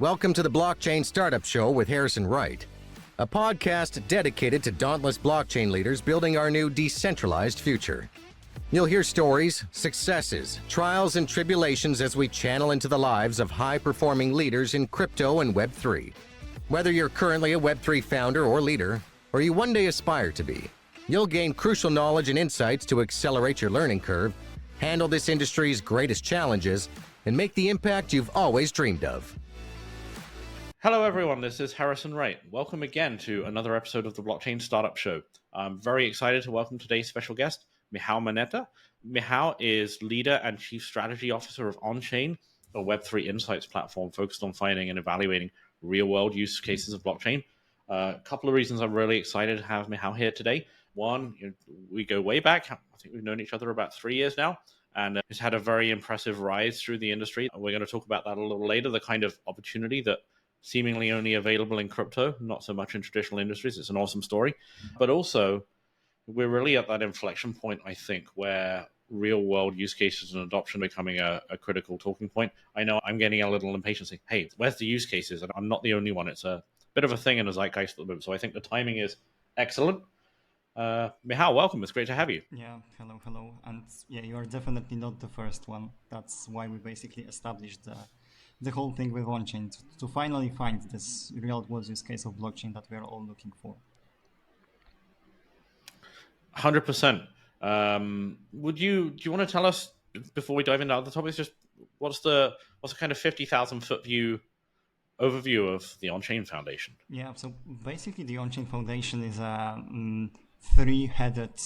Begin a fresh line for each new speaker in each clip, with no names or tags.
Welcome to the Blockchain Startup Show with Harrison Wright, a podcast dedicated to dauntless blockchain leaders building our new decentralized future. You'll hear stories, successes, trials, and tribulations as we channel into the lives of high-performing leaders in crypto and Web3. Whether you're currently a Web3 founder or leader, or you one day aspire to be, you'll gain crucial knowledge and insights to accelerate your learning curve, handle this industry's greatest challenges, and make the impact you've always dreamed of.
Hello everyone, this is Harrison Wright. Welcome again to another episode of the Blockchain Startup Show. I'm very excited to welcome today's special guest, Michal Moneta. Michal is leader and chief strategy officer of Onchain, a Web3 insights platform focused on finding and evaluating real-world use cases of blockchain. A couple of reasons I'm really excited to have Michal here today. One, we go way back. I think we've known each other about 3 years now, and it's had a very impressive rise through the industry. We're going to talk about that a little later, the kind of opportunity that seemingly only available in crypto, not so much in traditional industries. It's an awesome story. But also, we're really at that inflection point, I think, where real-world use cases and adoption becoming a critical talking point. I know I'm getting a little impatient saying, hey, where's the use cases? And I'm not the only one. It's a bit of a thing in the zeitgeist at the moment. So I think the timing is excellent. Michal, welcome. It's great to have you.
Yeah, hello. And yeah, you are definitely not the first one. That's why we basically established the whole thing with Onchain to finally find this real-world use case of blockchain that we are all looking for.
100%. Do you want to tell us, before we dive into other topics, just what's the kind of 50,000-foot view overview of the Onchain Foundation?
Yeah, so basically the Onchain Foundation is a three-headed,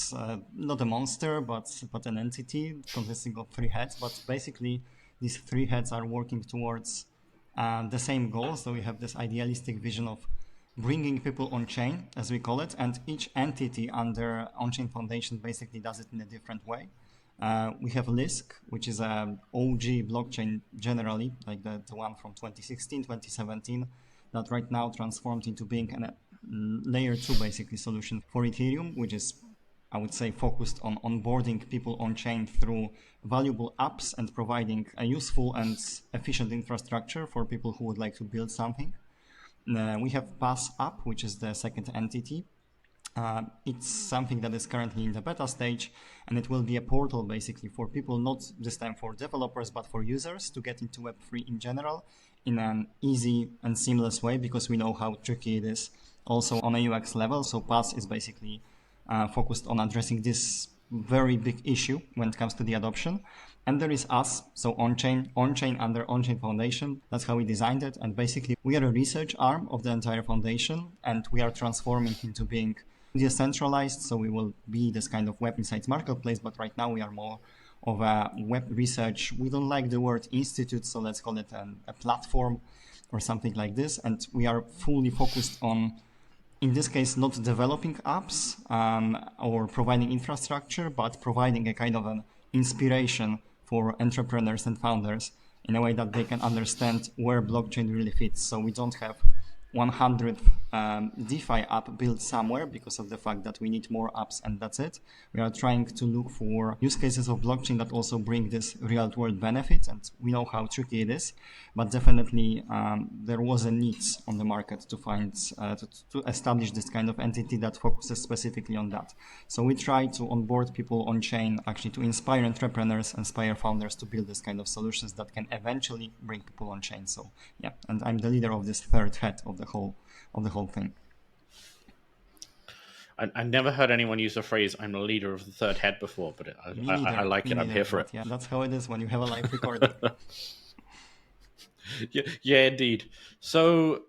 not a monster, but an entity consisting of three heads. But basically, these three heads are working towards the same goal. So we have this idealistic vision of bringing people on chain, as we call it, and each entity under Onchain Foundation basically does it in a different way. We have Lisk, which is an OG blockchain generally, like the one from 2016, 2017, that right now transformed into being a layer 2 basically solution for Ethereum, which is, I would say, focused on onboarding people on chain through valuable apps and providing a useful and efficient infrastructure for people who would like to build something. We have Pass App, which is the second entity. It's something that is currently in the beta stage, and it will be a portal basically for people, not this time for developers, but for users to get into Web3 in general in an easy and seamless way, because we know how tricky it is also on a UX level. So Pass is basically focused on addressing this very big issue when it comes to the adoption. And there is us, so Onchain under Onchain Foundation. That's how we designed it. And basically, we are a research arm of the entire foundation, and we are transforming into being decentralized. So we will be this kind of web insights marketplace, but right now we are more of a web research. We don't like the word institute, so let's call it a platform or something like this. And we are fully focused on, in this case, not developing apps or providing infrastructure, but providing a kind of an inspiration for entrepreneurs and founders in a way that they can understand where blockchain really fits. So we don't have 100 DeFi app built somewhere because of the fact that we need more apps and that's it. We are trying to look for use cases of blockchain that also bring this real world benefit, and we know how tricky it is, but definitely there was a need on the market to find to establish this kind of entity that focuses specifically on that. So we try to onboard people on chain, actually to inspire entrepreneurs, inspire founders to build this kind of solutions that can eventually bring people on chain. So yeah, and I'm the leader of this third head of the whole thing.
I never heard anyone use the phrase "I'm the leader of the third head" before, but I like it. I'm here for it.
Yeah, that's how it is when you have a live recording.
yeah, indeed. So,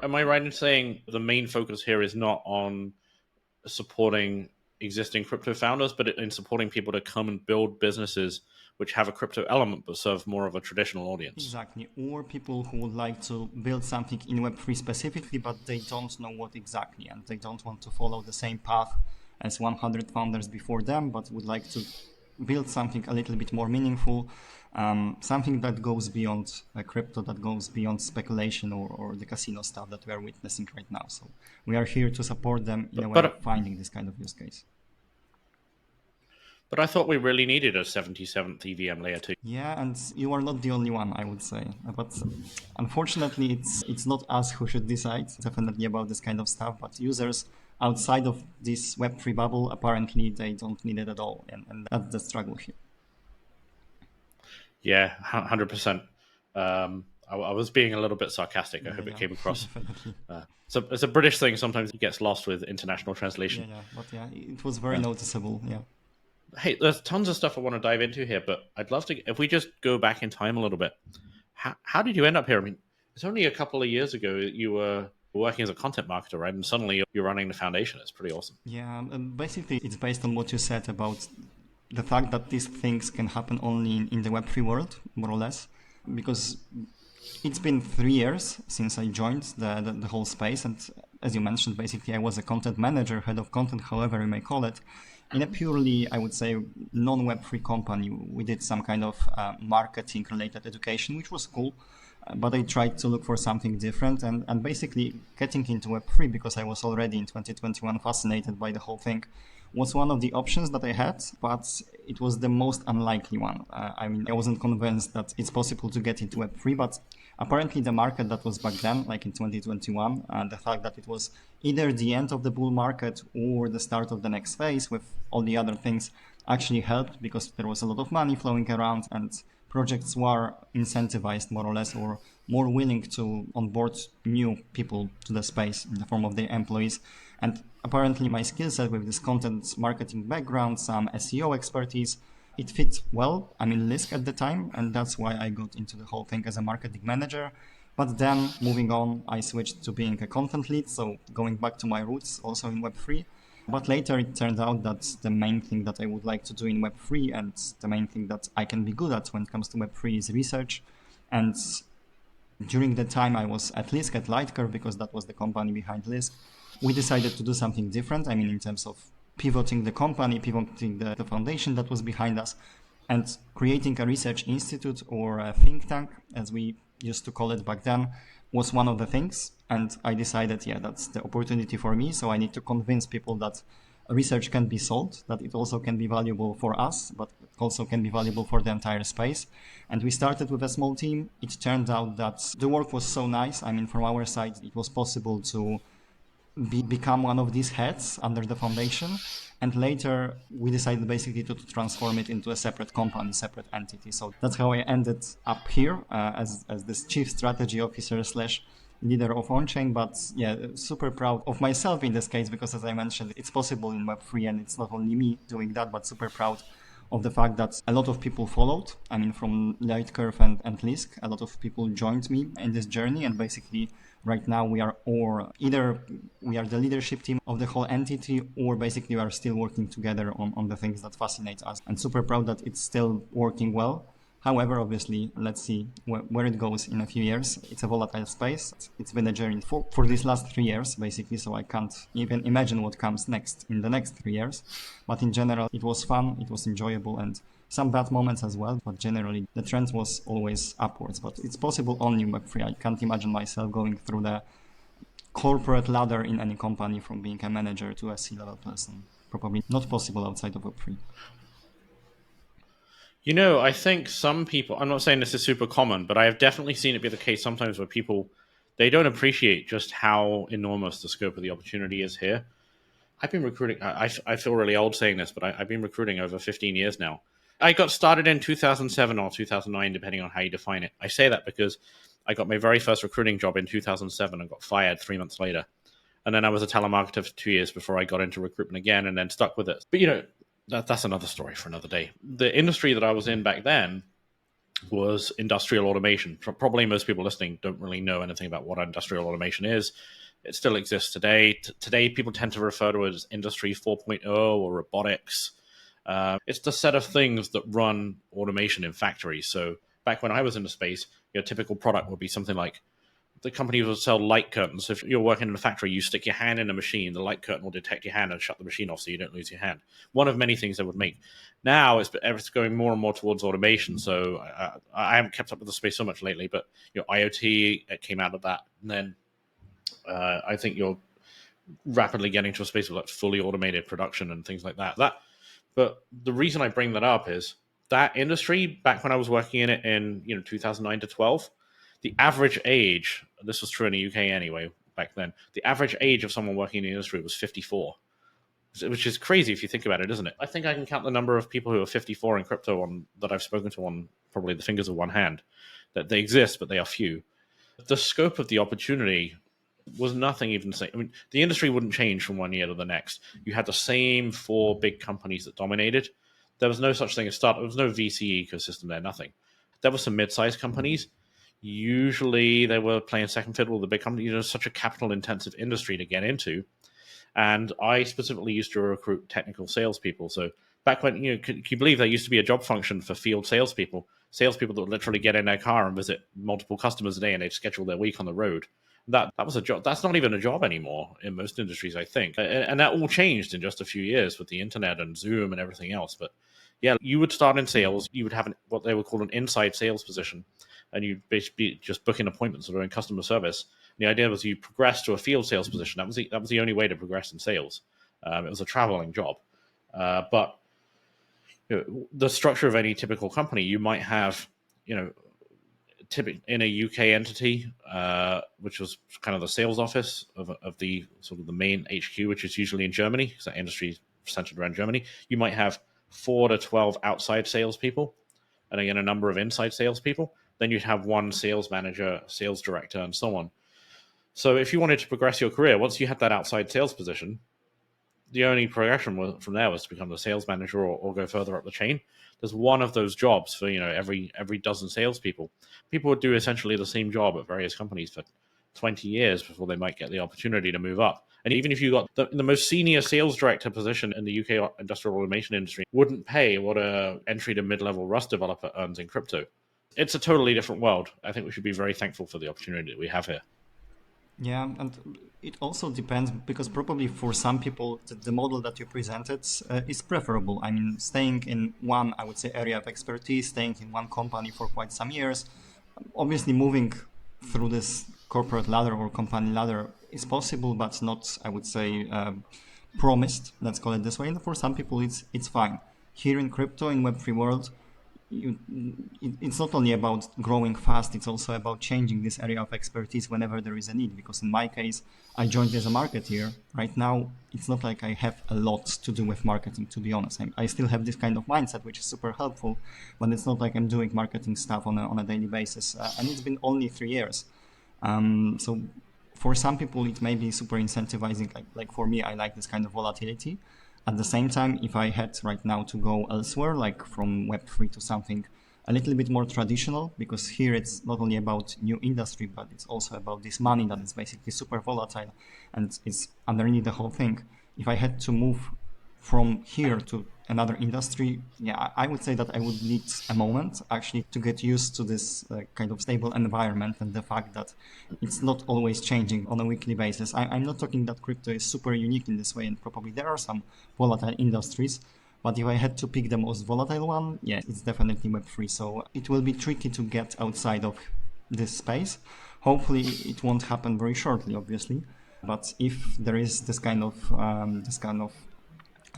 am I right in saying the main focus here is not on supporting existing crypto founders, but in supporting people to come and build businesses which have a crypto element but serve more of a traditional audience?
Exactly. Or people who would like to build something in Web3 specifically, but they don't know what exactly, and they don't want to follow the same path as 100 founders before them, but would like to build something a little bit more meaningful, something that goes beyond crypto, that goes beyond speculation or the casino stuff that we are witnessing right now. So we are here to support them in a way of finding this kind of use case.
But I thought we really needed a 77th EVM layer too.
Yeah, and you are not the only one, I would say. But unfortunately, it's not us who should decide definitely about this kind of stuff. But users outside of this Web3 bubble, apparently they don't need it at all, and that's the struggle here.
Yeah, 100%. I was being a little bit sarcastic. I hope it came across. So it's a British thing. Sometimes it gets lost with international translation.
But it was very noticeable. Yeah.
Hey, there's tons of stuff I want to dive into here, but I'd love to, if we just go back in time a little bit. How did you end up here? I mean, it's only a couple of years ago you were working as a content marketer, right? And suddenly you're running the foundation. It's pretty awesome.
Yeah, basically it's based on what you said about the fact that these things can happen only in the Web3 world, more or less, because it's been 3 years since I joined the whole space. And as you mentioned, basically I was a content manager, head of content, however you may call it, in a purely, I would say, non-Web3 company. We did some kind of marketing-related education, which was cool, but I tried to look for something different and basically getting into Web3 because I was already in 2021 fascinated by the whole thing was one of the options that I had, but it was the most unlikely one. I mean, I wasn't convinced that it's possible to get into Web3, but apparently the market that was back then, like in 2021, the fact that it was either the end of the bull market or the start of the next phase with all the other things actually helped because there was a lot of money flowing around and projects were incentivized more or less or more willing to onboard new people to the space in the form of their employees. And apparently my skill set with this content marketing background, some SEO expertise, it fit well. I'm in Lisk at the time, and that's why I got into the whole thing as a marketing manager. But then moving on, I switched to being a content lead, so going back to my roots also in Web3. But later it turned out that the main thing that I would like to do in Web3 and the main thing that I can be good at when it comes to Web3 is research. And during the time I was at Lisk, at Lightcurve, because that was the company behind Lisk, we decided to do something different. I mean, in terms of pivoting the company, pivoting the foundation that was behind us, and creating a research institute or a think tank, as we used to call it back then, was one of the things. And I decided, that's the opportunity for me. So I need to convince people that research can be sold, that it also can be valuable for us, but it also can be valuable for the entire space. And we started with a small team. It turned out that the work was so nice. I mean, from our side, it was possible to become one of these heads under the foundation. And later we decided basically to transform it into a separate company, separate entity. So that's how I ended up here as this chief strategy officer / leader of Onchain. But super proud of myself in this case, because as I mentioned, it's possible in Web3 and it's not only me doing that, but super proud of the fact that a lot of people followed. I mean, from Lightcurve and Lisk, a lot of people joined me in this journey, and basically right now we are either we are the leadership team of the whole entity, or basically we are still working together on the things that fascinate us. And super proud that it's still working well. However, obviously, let's see where it goes in a few years. It's a volatile space. It's been a journey for these last 3 years, basically, so I can't even imagine what comes next in the next 3 years. But in general, it was fun, it was enjoyable, and some bad moments as well. But generally, the trend was always upwards. But it's possible only in Web3. I can't imagine myself going through the corporate ladder in any company from being a manager to a C-level person. Probably not possible outside of Web3.
You know, I think some people, I'm not saying this is super common, but I have definitely seen it be the case sometimes where people, they don't appreciate just how enormous the scope of the opportunity is here. I've been recruiting, I feel really old saying this, but I've been recruiting over 15 years now. I got started in 2007 or 2009, depending on how you define it. I say that because I got my very first recruiting job in 2007 and got fired 3 months later. And then I was a telemarketer for 2 years before I got into recruitment again and then stuck with it. But, you know, that's another story for another day. The industry that I was in back then was industrial automation. Probably most people listening don't really know anything about what industrial automation is. It still exists today. Today, people tend to refer to it as Industry 4.0 or robotics. It's the set of things that run automation in factories. So back when I was in the space, your typical product would be something like, the company will sell light curtains. If you're working in a factory, you stick your hand in a machine, the light curtain will detect your hand and shut the machine off so you don't lose your hand. One of many things they would make. Now it's going more and more towards automation. So I haven't kept up with the space so much lately, but IoT, it came out of that. And then I think you're rapidly getting to a space of like fully automated production and things like that. But the reason I bring that up is that industry, back when I was working in it in 2009 to 12, the average age, this was true in the UK anyway, back then, the average age of someone working in the industry was 54, which is crazy if you think about it, isn't it? I think I can count the number of people who are 54 in crypto that I've spoken to on probably the fingers of one hand. That they exist, but they are few. The scope of the opportunity was nothing even the same. I mean, the industry wouldn't change from one year to the next. You had the same four big companies that dominated. There was no such thing as startup. There was no VC ecosystem there, nothing. There were some mid-sized companies. Usually they were playing second fiddle with the big companies. It was such a capital-intensive industry to get into. And I specifically used to recruit technical salespeople. So back when, can you believe there used to be a job function for field salespeople that would literally get in their car and visit multiple customers a day, and they'd schedule their week on the road. That was a job. That's not even a job anymore in most industries, I think. And that all changed in just a few years with the internet and Zoom and everything else. But yeah, you would start in sales. You would have what they would call an inside sales position, and you'd basically just booking appointments or doing customer service. And the idea was you progress to a field sales position. That was the only way to progress in sales. It was a traveling job, but the structure of any typical company, you might have, in a UK entity, which was kind of the sales office of the sort of the main HQ, which is usually in Germany, because that industry is centered around Germany. You might have 4 to 12 outside salespeople, and again a number of inside salespeople. Then you'd have one sales manager, sales director, and so on. So if you wanted to progress your career, once you had that outside sales position, the only progression from there was to become the sales manager or go further up the chain. There's one of those jobs for every dozen salespeople. People would do essentially the same job at various companies for 20 years before they might get the opportunity to move up. And even if you got the most senior sales director position in the UK industrial automation industry, wouldn't pay what a entry to mid-level Rust developer earns in crypto. It's a totally different world. I think we should be very thankful for the opportunity that we have here.
Yeah, and it also depends, because probably for some people, the model that you presented is preferable. I mean, staying in one, I would say, area of expertise, staying in one company for quite some years, obviously moving through this corporate ladder or company ladder is possible, but not, I would say, promised. Let's call it this way. And for some people, it's fine. Here in crypto, in Web3 world, it's not only about growing fast, it's also about changing this area of expertise whenever there is a need. Because in my case, I joined as a marketeer. Right now, it's not like I have a lot to do with marketing, to be honest. I still have this kind of mindset, which is super helpful, but it's not like I'm doing marketing stuff on a daily basis. And it's been only 3 years. So for some people, it may be super incentivizing. Like for me, I like this kind of volatility. At the same time, if I had right now to go elsewhere, like from Web3 to something a little bit more traditional, because here it's not only about new industry, but it's also about this money that is basically super volatile and it's underneath the whole thing. If I had to move from here to another industry, yeah, I would say that I would need a moment actually to get used to this kind of stable environment and the fact that it's not always changing on a weekly basis. I'm not talking that crypto is super unique in this way, and probably there are some volatile industries, but if I had to pick the most volatile one, yeah, it's definitely Web3. So it will be tricky to get outside of this space. Hopefully it won't happen very shortly, obviously, but if there is this kind of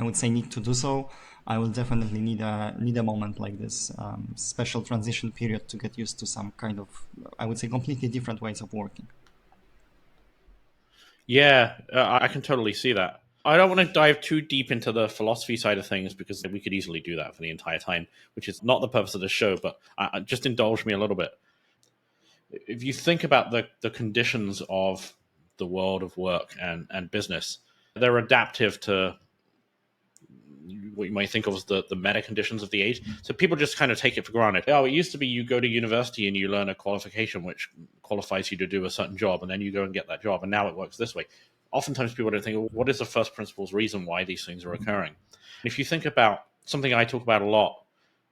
I would say need to do so, I will definitely need a moment like this, special transition period to get used to some kind of, I would say, completely different ways of working.
Yeah, I can totally see that. I don't want to dive too deep into the philosophy side of things because we could easily do that for the entire time, which is not the purpose of the show, but just indulge me a little bit. If you think about the conditions of the world of work and business, they're adaptive to what you might think of as the meta conditions of the age. So people just kind of take it for granted. Oh, it used to be you go to university and you learn a qualification which qualifies you to do a certain job, and then you go and get that job, and now it works this way. Oftentimes people don't think, well, what is the first principles reason why these things are occurring? If you think about something I talk about a lot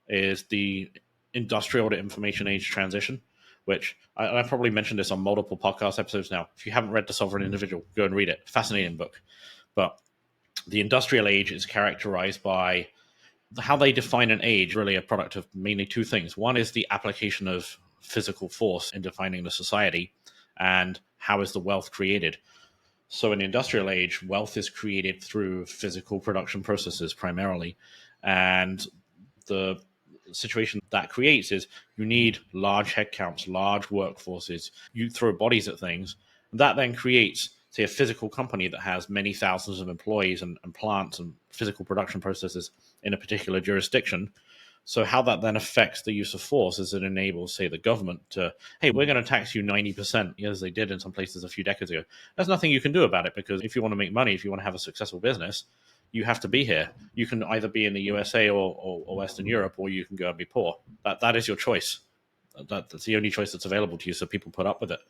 is the industrial to information age transition, which I've probably mentioned this on multiple podcast episodes now. If you haven't read The Sovereign Individual, go and read it. Fascinating book. But the industrial age is characterized by how they define an age, really a product of mainly two things. One is the application of physical force in defining the society, and how is the wealth created. So in the industrial age, wealth is created through physical production processes primarily, And the situation that creates is you need large headcounts, large workforces. You throw bodies at things. That then creates, say, a physical company that has many thousands of employees and plants and physical production processes in a particular jurisdiction. So how that then affects the use of force is it enables, say, the government to, hey, we're going to tax you 90%, as they did in some places a few decades ago. There's nothing you can do about it, because if you want to make money, if you want to have a successful business, you have to be here. You can either be in the USA or Western Europe, or you can go and be poor. That is your choice. That's the only choice that's available to you. So people put up with it.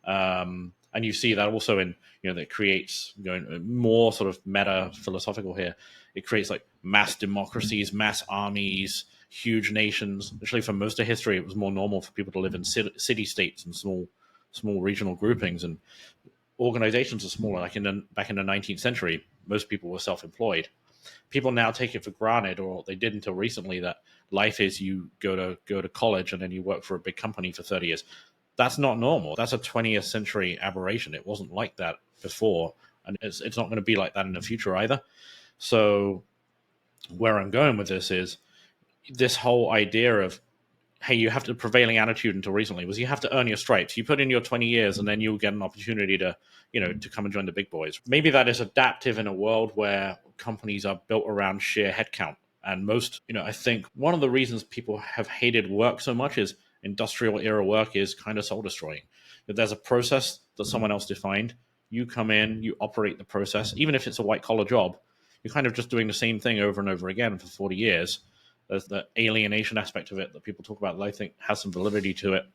And you see that also in, that creates, going more sort of meta philosophical here. It creates like mass democracies, mass armies, huge nations. Actually, for most of history, it was more normal for people to live in city states and small regional groupings, and organizations are smaller. Like back in the 19th century, most people were self-employed. People now take it for granted, or they did until recently, that life is you go to college and then you work for a big company for 30 years. That's not normal. That's a 20th century aberration. It wasn't like that before, and it's not going to be like that in the future either. So where I'm going with this is this whole idea of, hey, you have to, prevailing attitude until recently was you have to earn your stripes. You put in your 20 years and then you'll get an opportunity to, to come and join the big boys. Maybe that is adaptive in a world where companies are built around sheer headcount. And most, I think one of the reasons people have hated work so much is industrial era work is kind of soul destroying. If there's a process that someone else defined, you come in, you operate the process, even if it's a white collar job, you're kind of just doing the same thing over and over again for 40 years. There's the alienation aspect of it that people talk about that I think has some validity to it.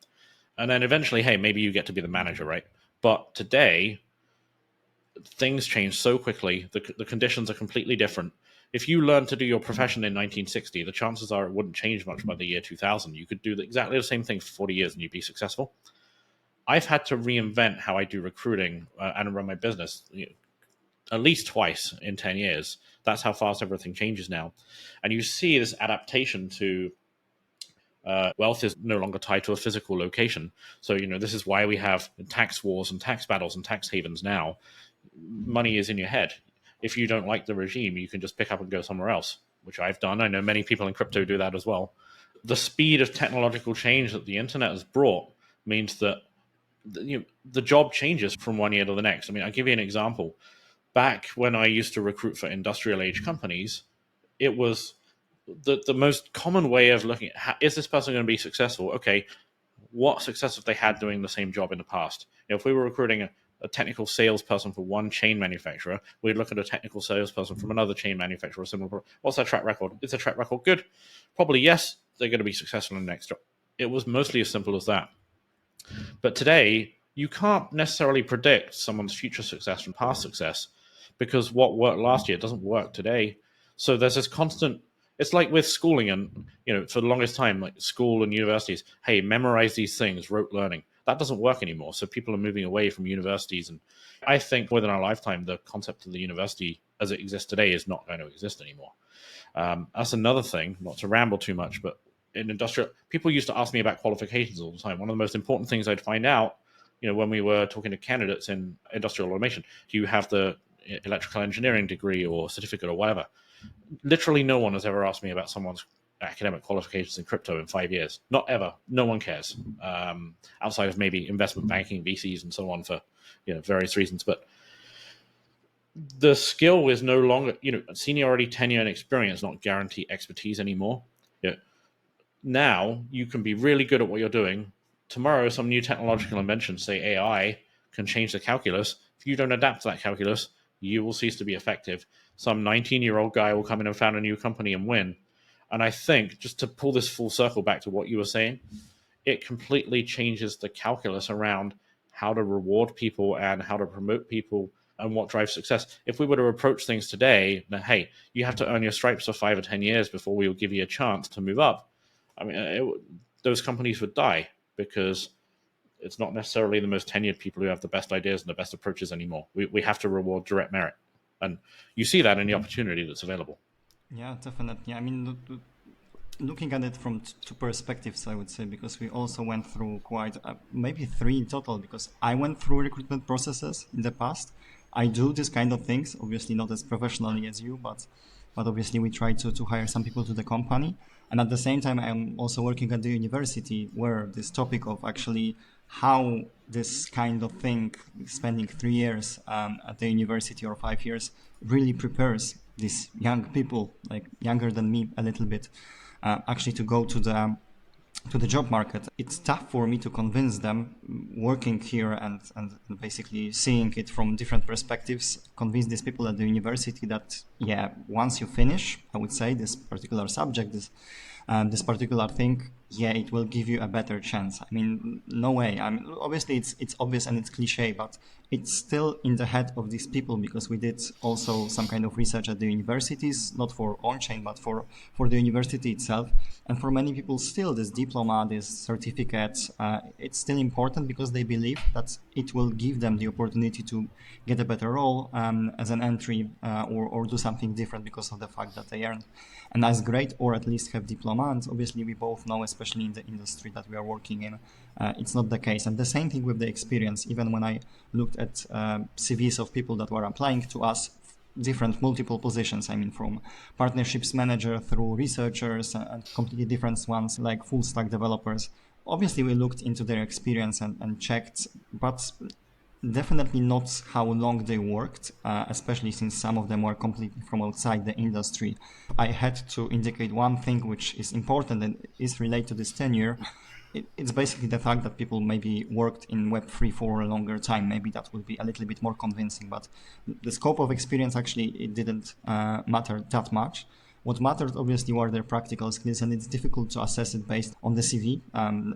And then eventually, hey, maybe you get to be the manager, right? But today, things change so quickly. The conditions are completely different. If you learned to do your profession in 1960, the chances are it wouldn't change much by the year 2000. You could do exactly the same thing for 40 years and you'd be successful. I've had to reinvent how I do recruiting and run my business at least twice in 10 years. That's how fast everything changes now. And you see this adaptation to wealth is no longer tied to a physical location. So, this is why we have tax wars and tax battles and tax havens now. Money is in your head. If you don't like the regime, you can just pick up and go somewhere else, which I've done. I know many people in crypto do that as well. The speed of technological change that the internet has brought means that the job changes from one year to the next. I mean, I'll give you an example. Back when I used to recruit for industrial age companies, it was the most common way of looking at, is this person going to be successful? Okay, what success have they had doing the same job in the past? If we were recruiting a technical salesperson for one chain manufacturer, we'd look at a technical salesperson from another chain manufacturer. Similar. What's their track record? Is their track record good? Probably yes. They're going to be successful in the next job. It was mostly as simple as that. But today, you can't necessarily predict someone's future success from past success, because what worked last year doesn't work today. So there's this constant, it's like with schooling and, for the longest time, like school and universities, hey, memorize these things, rote learning. That doesn't work anymore. So people are moving away from universities. And I think within our lifetime, the concept of the university as it exists today is not going to exist anymore. That's another thing, not to ramble too much, but in industrial, people used to ask me about qualifications all the time. One of the most important things I'd find out, when we were talking to candidates in industrial automation, do you have the electrical engineering degree or certificate or whatever? Literally no one has ever asked me about someone's academic qualifications in crypto in 5 years. Not ever. No one cares. Outside of maybe investment banking, VCs, and so on for various reasons. But the skill is no longer, seniority, tenure, and experience not guarantee expertise anymore. Now you can be really good at what you're doing. Tomorrow, some new technological invention, say AI, can change the calculus. If you don't adapt to that calculus, you will cease to be effective. Some 19-year-old guy will come in and found a new company and win. And I think, just to pull this full circle back to what you were saying, it completely changes the calculus around how to reward people and how to promote people and what drives success. If we were to approach things today, that, hey, you have to earn your stripes for 5 or 10 years before we will give you a chance to move up, I mean, those companies would die, because it's not necessarily the most tenured people who have the best ideas and the best approaches anymore. We have to reward direct merit. And you see that in the opportunity that's available.
Yeah, definitely. I mean, looking at it from two perspectives, I would say, because we also went through quite, maybe 3 in total, because I went through recruitment processes in the past. I do this kind of things, obviously not as professionally as you, but but obviously we try to hire some people to the company. And at the same time, I'm also working at the university where this topic of actually how this kind of thing, spending 3 years at the university or 5 years, really prepares these young people, like younger than me a little bit, actually to go to the job market. It's tough for me to convince them, working here and basically seeing it from different perspectives, convince these people at the university that, yeah, once you finish, I would say, this particular subject, this particular thing, yeah, it will give you a better chance. I mean, no way. I mean, obviously it's obvious and it's cliche, but it's still in the head of these people, because we did also some kind of research at the universities, not for Onchain, but for the university itself. And for many people still, this diploma, this certificate, it's still important because they believe that it will give them the opportunity to get a better role as an entry or do something different because of the fact that they earn a nice grade or at least have diploma. And obviously we both know, especially in the industry that we are working in, it's not the case. And the same thing with the experience. Even when I looked at CVs of people that were applying to us, different multiple positions, I mean, from partnerships manager through researchers and completely different ones like full stack developers. Obviously we looked into their experience and checked, but definitely not how long they worked, especially since some of them were completely from outside the industry. I had to indicate one thing which is important and is related to this tenure. It's basically the fact that people maybe worked in Web3 for a longer time. Maybe that would be a little bit more convincing, but the scope of experience actually, it didn't matter that much. What mattered obviously were their practical skills, and it's difficult to assess it based on the CV.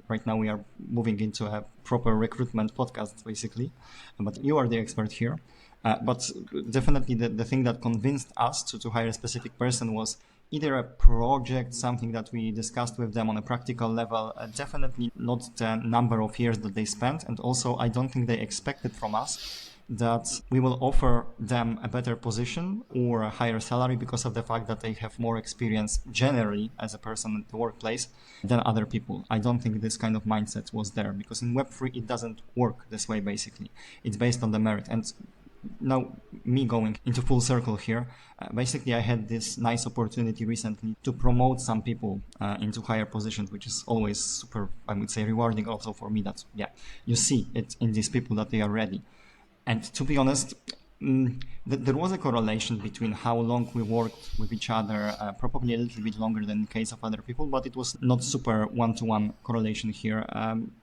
Right now we are moving into a proper recruitment podcast, basically, but you are the expert here. But definitely the thing that convinced us to hire a specific person was either a project, something that we discussed with them on a practical level, definitely not the number of years that they spent. And also, I don't think they expected from us that we will offer them a better position or a higher salary because of the fact that they have more experience generally as a person in the workplace than other people. I don't think this kind of mindset was there, because in Web3 it doesn't work this way. Basically, it's based on the merit. And now, me going into full circle here, basically I had this nice opportunity recently to promote some people into higher positions, which is always super, I would say, rewarding also for me. That, yeah, you see it in these people that they are ready. And to be honest, there was a correlation between how long we worked with each other, probably a little bit longer than in the case of other people, but it was not super one-to-one correlation here.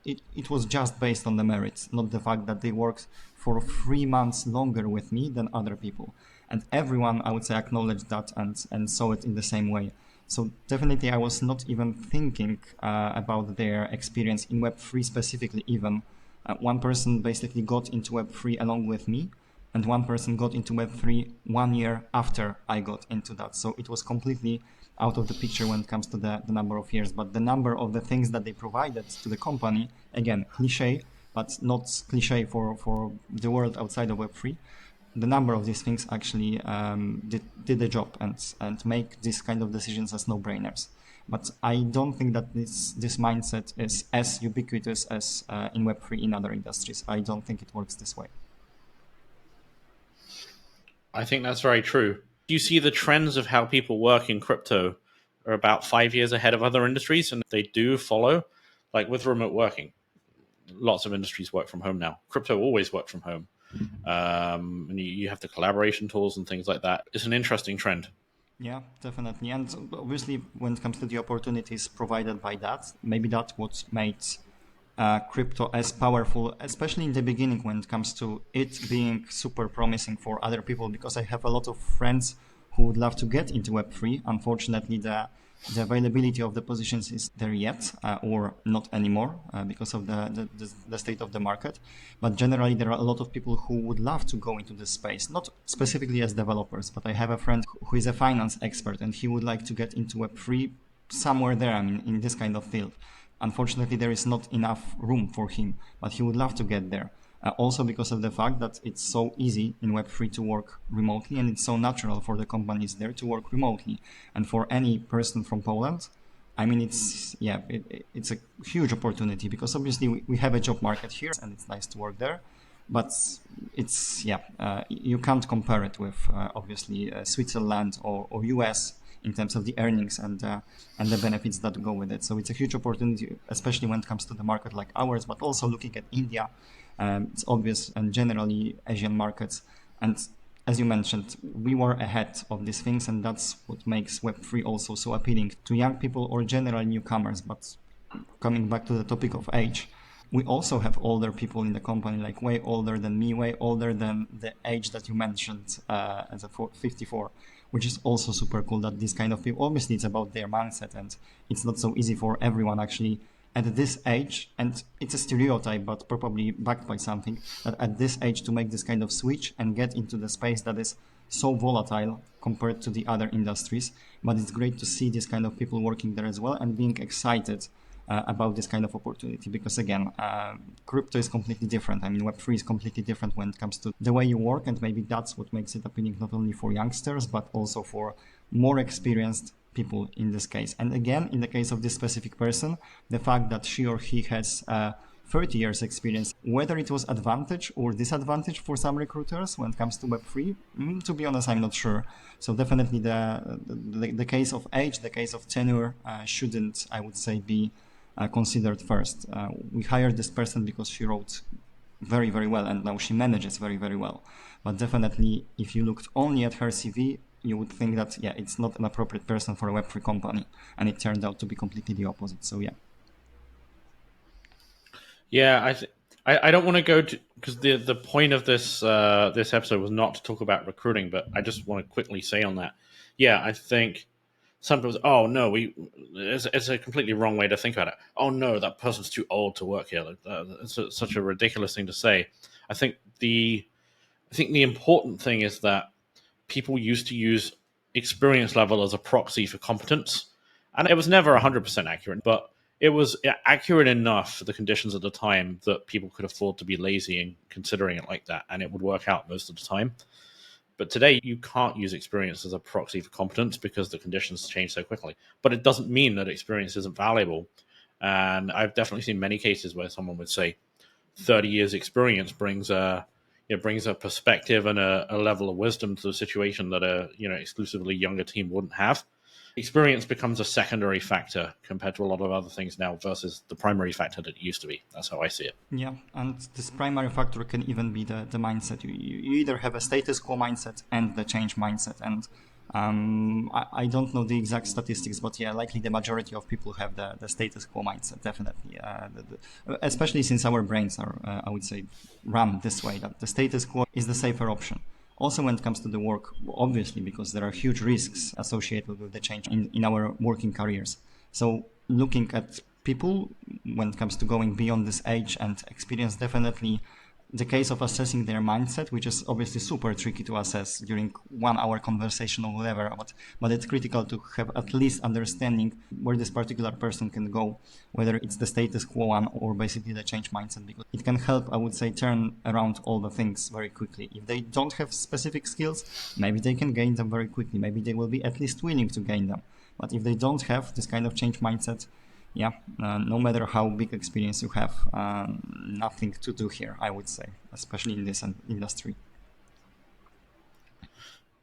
It was just based on the merits, not the fact that they worked for 3 months longer with me than other people. And everyone, I would say, acknowledged that and saw it in the same way. So definitely I was not even thinking about their experience in Web3 specifically even. One person basically got into Web3 along with me, and one person got into Web3 1 year after I got into that. So it was completely out of the picture when it comes to the number of years. But the number of the things that they provided to the company, again, cliche, but not cliche for the world outside of Web3. The number of these things actually did the job and make these kind of decisions as no-brainers. But I don't think that this mindset is as ubiquitous as in Web3 in other industries. I don't think it works this way.
I think that's very true. Do you see the trends of how people work in crypto are about 5 years ahead of other industries, and they do follow, like with remote working? Lots of industries work from home now. Crypto always worked from home. And you have the collaboration tools and things like that. It's an interesting trend.
Yeah, definitely. And obviously, when it comes to the opportunities provided by that, maybe that's what made crypto as powerful, especially in the beginning when it comes to it being super promising for other people, because I have a lot of friends who would love to get into Web3. Unfortunately, the availability of the positions is there yet, or not anymore, because of the state of the market. But generally, there are a lot of people who would love to go into this space, not specifically as developers, but I have a friend who is a finance expert, and he would like to get into Web3 somewhere there, I mean, in this kind of field. Unfortunately, there is not enough room for him, but he would love to get there. Also because of the fact that it's so easy in Web3 to work remotely, and it's so natural for the companies there to work remotely. And for any person from Poland, I mean, it's a huge opportunity, because obviously we have a job market here and it's nice to work there. but you can't compare it with obviously Switzerland or US in terms of the earnings and the benefits that go with it. So it's a huge opportunity, especially when it comes to the market like ours, but also looking at India. It's obvious, and generally Asian markets. And as you mentioned, we were ahead of these things, and that's what makes Web3 also so appealing to young people or general newcomers. But coming back to the topic of age, we also have older people in the company, like way older than me, way older than the age that you mentioned as a 54, which is also super cool that these kind of people, obviously it's about their mindset, and it's not so easy for everyone actually at this age, and it's a stereotype, but probably backed by something, that at this age to make this kind of switch and get into the space that is so volatile compared to the other industries. But it's great to see this kind of people working there as well and being excited about this kind of opportunity, because again, crypto is completely different. I mean, Web3 is completely different when it comes to the way you work, and maybe that's what makes it appealing not only for youngsters, but also for more experienced people in this case. And again, in the case of this specific person, the fact that she or he has 30 years experience, whether it was advantage or disadvantage for some recruiters when it comes to Web3, to be honest, I'm not sure. So definitely the case of age, the case of tenure shouldn't, I would say, be considered first. We hired this person because she wrote very, very well, and now she manages very, very well. But definitely, if you looked only at her CV, you would think that, yeah, it's not an appropriate person for a Web3 company. And it turned out to be completely the opposite. So, yeah.
Yeah, I don't want to go to, because the point of this this episode was not to talk about recruiting, but I just want to quickly say on that. Yeah, I think sometimes, oh no, it's a completely wrong way to think about it. Oh no, that person's too old to work here. It's such a ridiculous thing to say. I think the important thing is that people used to use experience level as a proxy for competence, and it was never 100% accurate, but it was accurate enough for the conditions at the time that people could afford to be lazy in considering it like that, and it would work out most of the time. But today, you can't use experience as a proxy for competence because the conditions change so quickly. But it doesn't mean that experience isn't valuable. And I've definitely seen many cases where someone would say 30 years experience brings a perspective and a level of wisdom to the situation that a exclusively younger team wouldn't have. Experience becomes a secondary factor compared to a lot of other things now versus the primary factor that it used to be. That's how I see it.
Yeah, and this primary factor can even be the mindset. You either have a status quo mindset and the change mindset. And I don't know the exact statistics, but yeah, likely the majority of people have the status quo mindset, definitely. Especially since our brains are, I would say, run this way, that the status quo is the safer option. Also, when it comes to the work, obviously, because there are huge risks associated with the change in our working careers. So looking at people when it comes to going beyond this age and experience, definitely the case of assessing their mindset, which is obviously super tricky to assess during 1 hour conversation or whatever, but it's critical to have at least understanding where this particular person can go, whether it's the status quo one or basically the change mindset, because it can help, I would say, turn around all the things very quickly. If they don't have specific skills, maybe they can gain them very quickly. Maybe they will be at least willing to gain them. But if they don't have this kind of change mindset, no matter how big experience you have, nothing to do here, I would say, especially in this industry.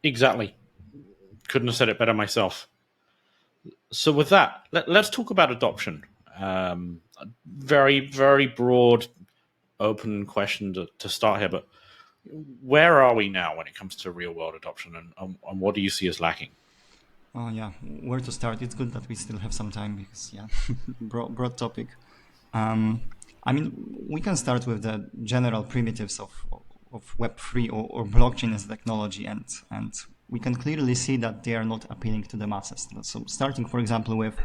Exactly. Couldn't have said it better myself. So with that, let's talk about adoption. Very, very broad, open question to start here, but where are we now when it comes to real world adoption, and what do you see as lacking?
Oh yeah, where to start? It's good that we still have some time because broad topic. I mean, we can start with the general primitives of Web3 or blockchain as a technology, and we can clearly see that they are not appealing to the masses. So starting, for example, with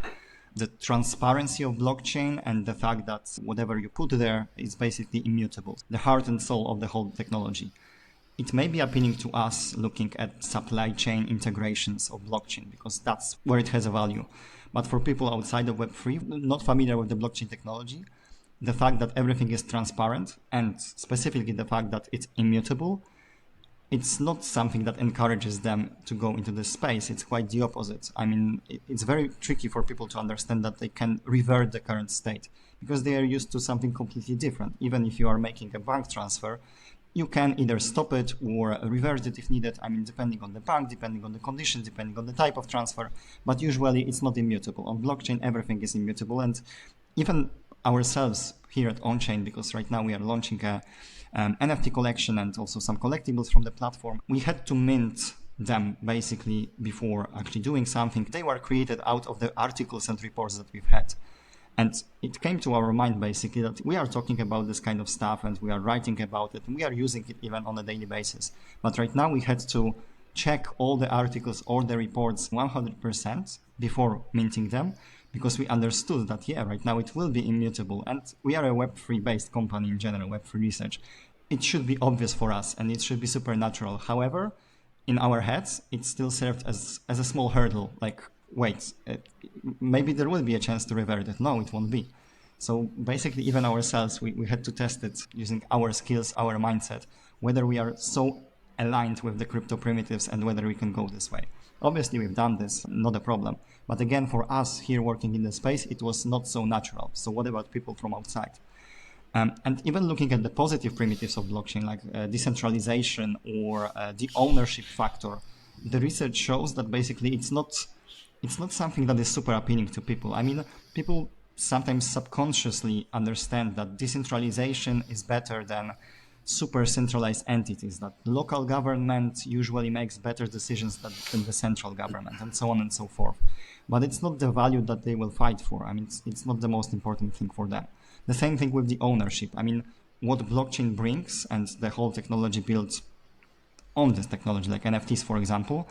the transparency of blockchain and the fact that whatever you put there is basically immutable, the heart and soul of the whole technology. It may be appealing to us looking at supply chain integrations of blockchain because that's where it has a value. But for people outside of Web3, not familiar with the blockchain technology, the fact that everything is transparent and specifically the fact that it's immutable, it's not something that encourages them to go into this space. It's quite the opposite. I mean, it's very tricky for people to understand that they can revert the current state because they are used to something completely different. Even if you are making a bank transfer, you can either stop it or revert it if needed. I mean, depending on the bank, depending on the condition, depending on the type of transfer, but usually it's not immutable. On blockchain, everything is immutable. And even ourselves here at Onchain, because right now we are launching a NFT collection and also some collectibles from the platform, we had to mint them basically before actually doing something. They were created out of the articles and reports that we've had. And it came to our mind basically that we are talking about this kind of stuff and we are writing about it and we are using it even on a daily basis. But right now we had to check all the articles or the reports 100% before minting them, because we understood that, yeah, right now it will be immutable. And we are a Web3 based company in general, Web3 research. It should be obvious for us and it should be supernatural. However, in our heads, it still served as a small hurdle, like, wait, maybe there will be a chance to revert it. No, it won't be. So basically, even ourselves, we had to test it using our skills, our mindset, whether we are so aligned with the crypto primitives and whether we can go this way. Obviously, we've done this, not a problem. But again, for us here working in the space, it was not so natural. So what about people from outside? And even looking at the positive primitives of blockchain, like decentralization or the ownership factor, the research shows that basically it's not something that is super appealing to people. I mean, people sometimes subconsciously understand that decentralization is better than super centralized entities, that local government usually makes better decisions than the central government, and so on and so forth. But it's not the value that they will fight for. I mean, it's not the most important thing for them. The same thing with the ownership. I mean, what blockchain brings and the whole technology built on this technology, like NFTs, for example,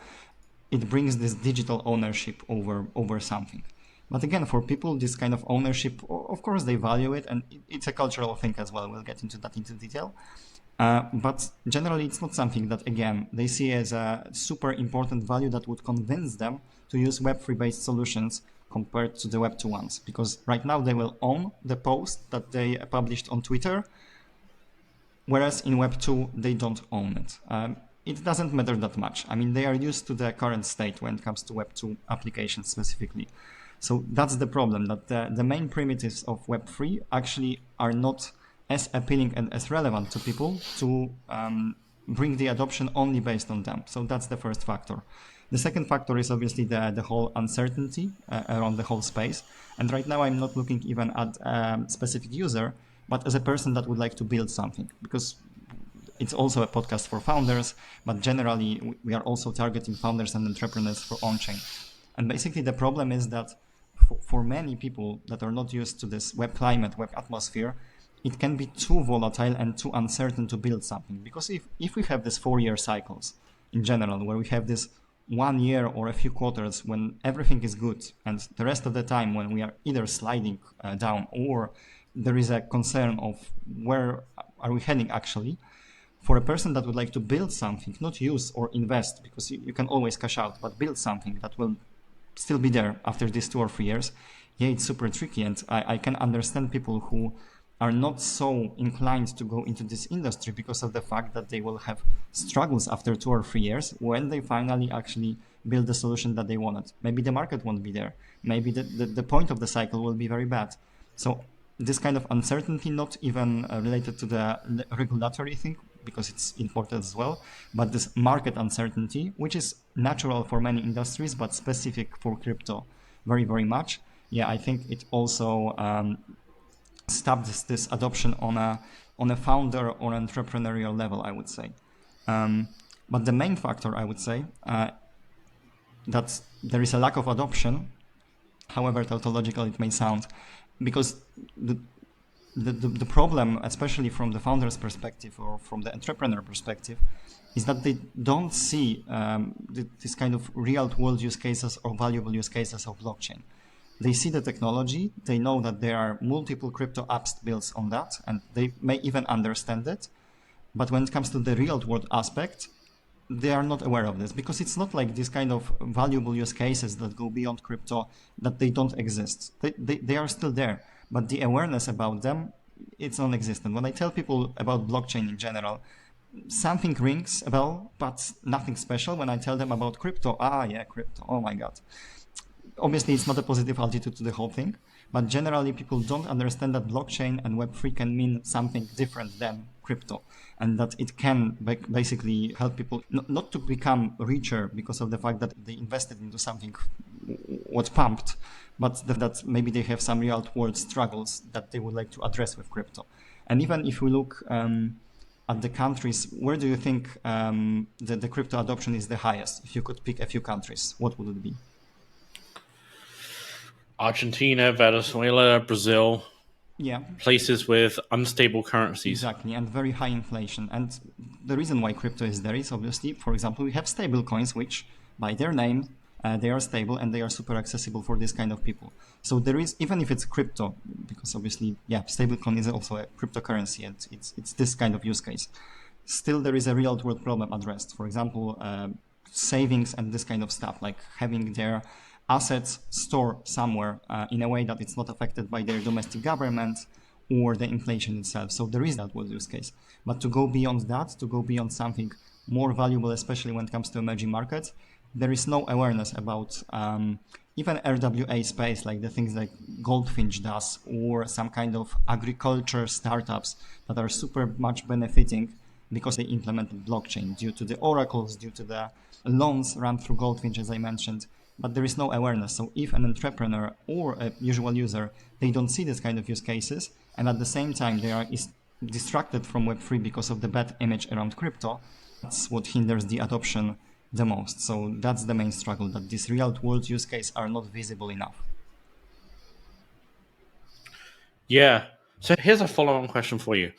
it brings this digital ownership over something. But again, for people, this kind of ownership, of course, they value it, and it's a cultural thing as well. We'll get into that into detail. But generally, it's not something that, again, they see as a super important value that would convince them to use Web3-based solutions compared to the Web2 ones. Because right now, they will own the post that they published on Twitter, whereas in Web2, they don't own it. It doesn't matter that much. I mean, they are used to the current state when it comes to Web2 applications specifically. So that's the problem, that the main primitives of Web3 actually are not as appealing and as relevant to people to bring the adoption only based on them. So that's the first factor. The second factor is obviously the whole uncertainty around the whole space. And right now I'm not looking even at a specific user, but as a person that would like to build something, because it's also a podcast for founders, but generally we are also targeting founders and entrepreneurs for Onchain. And basically the problem is that for many people that are not used to this web climate, web atmosphere, it can be too volatile and too uncertain to build something. Because if we have this 4-year cycles in general, where we have this 1 year or a few quarters when everything is good, and the rest of the time when we are either sliding down or there is a concern of where are we heading actually, for a person that would like to build something, not use or invest, because you can always cash out, but build something that will still be there after these 2 or 3 years, yeah, it's super tricky. And I can understand people who are not so inclined to go into this industry because of the fact that they will have struggles after 2 or 3 years when they finally actually build the solution that they wanted. Maybe the market won't be there. Maybe the point of the cycle will be very bad. So this kind of uncertainty, not even related to the regulatory thing, because it's important as well, but this market uncertainty, which is natural for many industries, but specific for crypto very, very much. Yeah, I think it also stops this adoption on a founder or entrepreneurial level, I would say. But the main factor, I would say, that there is a lack of adoption, however tautological it may sound, because the problem, especially from the founder's perspective or from the entrepreneur perspective, is that they don't see this kind of real-world use cases or valuable use cases of blockchain. They see the technology, they know that there are multiple crypto apps built on that, and they may even understand it. But when it comes to the real-world aspect, they are not aware of this, because it's not like these kind of valuable use cases that go beyond crypto, that they don't exist. They are still there, but the awareness about them, it's non-existent. When I tell people about blockchain in general, something rings a bell, but nothing special. When I tell them about crypto, yeah, crypto, oh my God. Obviously, it's not a positive altitude to the whole thing, But generally, people don't understand that blockchain and Web3 can mean something different than crypto, and that it can basically help people not to become richer because of the fact that they invested into something what pumped, but that maybe they have some real world struggles that they would like to address with crypto. And even if we look at the countries, where do you think the crypto adoption is the highest? If you could pick a few countries, what would it be?
Argentina, Venezuela, Brazil.
Yeah.
Places with unstable currencies.
Exactly, and very high inflation. And the reason why crypto is there is obviously, for example, we have stable coins, which by their name, they are stable and they are super accessible for this kind of people. So there is, even if it's crypto, because obviously, yeah, stablecoin is also a cryptocurrency and it's this kind of use case. Still, there is a real world problem addressed. For example, savings and this kind of stuff, like having their assets stored somewhere in a way that it's not affected by their domestic government or the inflation itself. So there is that world use case. But to go beyond that, to go beyond something more valuable, especially when it comes to emerging markets, there is no awareness about even RWA space, like the things like Goldfinch does, or some kind of agriculture startups that are super much benefiting because they implemented blockchain due to the oracles, due to the loans run through Goldfinch, as I mentioned. But there is no awareness. So if an entrepreneur or a usual user, they don't see this kind of use cases, and at the same time they are distracted from Web3 because of the bad image around crypto, that's what hinders the adoption the most. So that's the main struggle, that these real world use cases are not visible enough.
Yeah. So here's a follow-on question for you.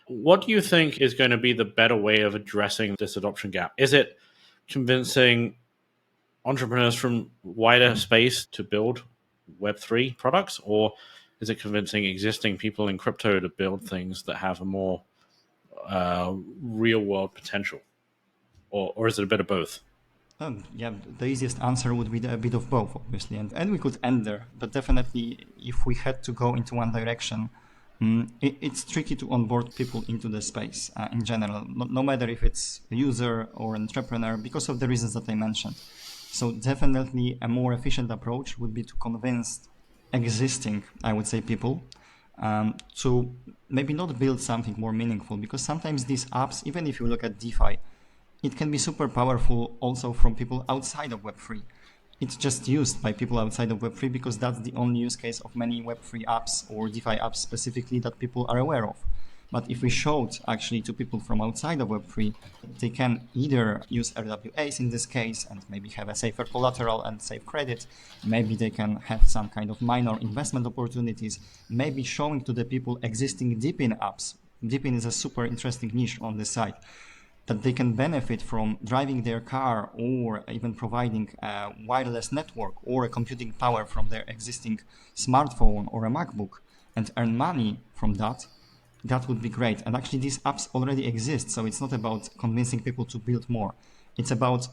What do you think is going to be the better way of addressing this adoption gap? Is it convincing entrepreneurs from wider space to build Web3 products, or is it convincing existing people in crypto to build things that have a more real-world potential? Or is it a bit of both?
Yeah, the easiest answer would be a bit of both, obviously, and we could end there. But definitely, if we had to go into one direction, it's tricky to onboard people into the space in general, no matter if it's a user or an entrepreneur, because of the reasons that I mentioned. So definitely a more efficient approach would be to convince existing, I would say, people to maybe not build something more meaningful, because sometimes these apps, even if you look at DeFi, it can be super powerful also from people outside of Web3. It's just used by people outside of Web3 because that's the only use case of many Web3 apps or DeFi apps specifically that people are aware of. But if we showed actually to people from outside of Web3, they can either use RWAs in this case and maybe have a safer collateral and safe credit. Maybe they can have some kind of minor investment opportunities. Maybe showing to the people existing Deepin apps. Deepin is a super interesting niche on this side, that they can benefit from driving their car or even providing a wireless network or a computing power from their existing smartphone or a MacBook and earn money from that. That would be great. And actually these apps already exist, so it's not about convincing people to build more. It's about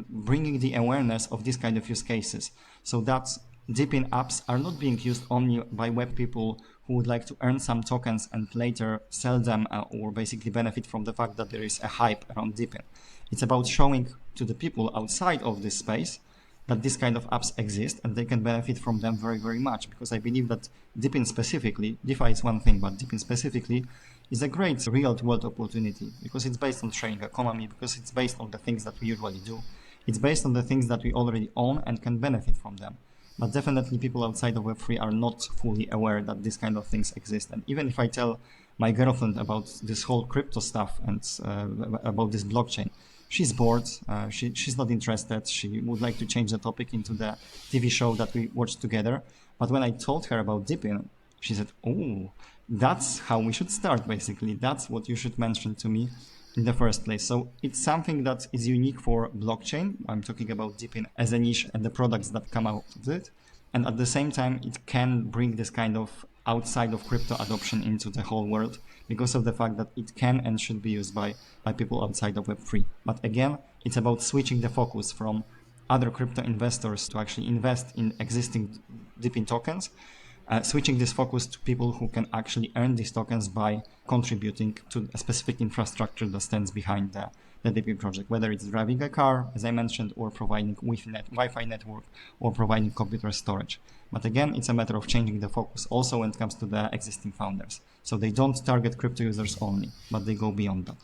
bringing the awareness of these kind of use cases, so that Deepin apps are not being used only by web people who would like to earn some tokens and later sell them or basically benefit from the fact that there is a hype around Deepin. It's about showing to the people outside of this space that this kind of apps exist and they can benefit from them very, very much, because I believe that Deepin specifically, DeFi is one thing, but Deepin specifically is a great real-world opportunity because it's based on sharing economy, because it's based on the things that we usually do. It's based on the things that we already own and can benefit from them. But definitely people outside of Web3 are not fully aware that these kind of things exist. And even if I tell my girlfriend about this whole crypto stuff and about this blockchain, she's bored, she's not interested. She would like to change the topic into the TV show that we watched together. But when I told her about Deepin, she said, oh, that's how we should start, basically. That's what you should mention to me in the first place. So it's something that is unique for blockchain. I'm talking about Deepin as a niche and the products that come out of it. And at the same time, it can bring this kind of outside of crypto adoption into the whole world because of the fact that it can and should be used by people outside of Web3. But again, it's about switching the focus from other crypto investors to actually invest in existing Deepin tokens, switching this focus to people who can actually earn these tokens by contributing to a specific infrastructure that stands behind the DP project, whether it's driving a car, as I mentioned, or providing Wi-Fi network, or providing computer storage. But again, it's a matter of changing the focus also when it comes to the existing founders. So they don't target crypto users only, but they go beyond that.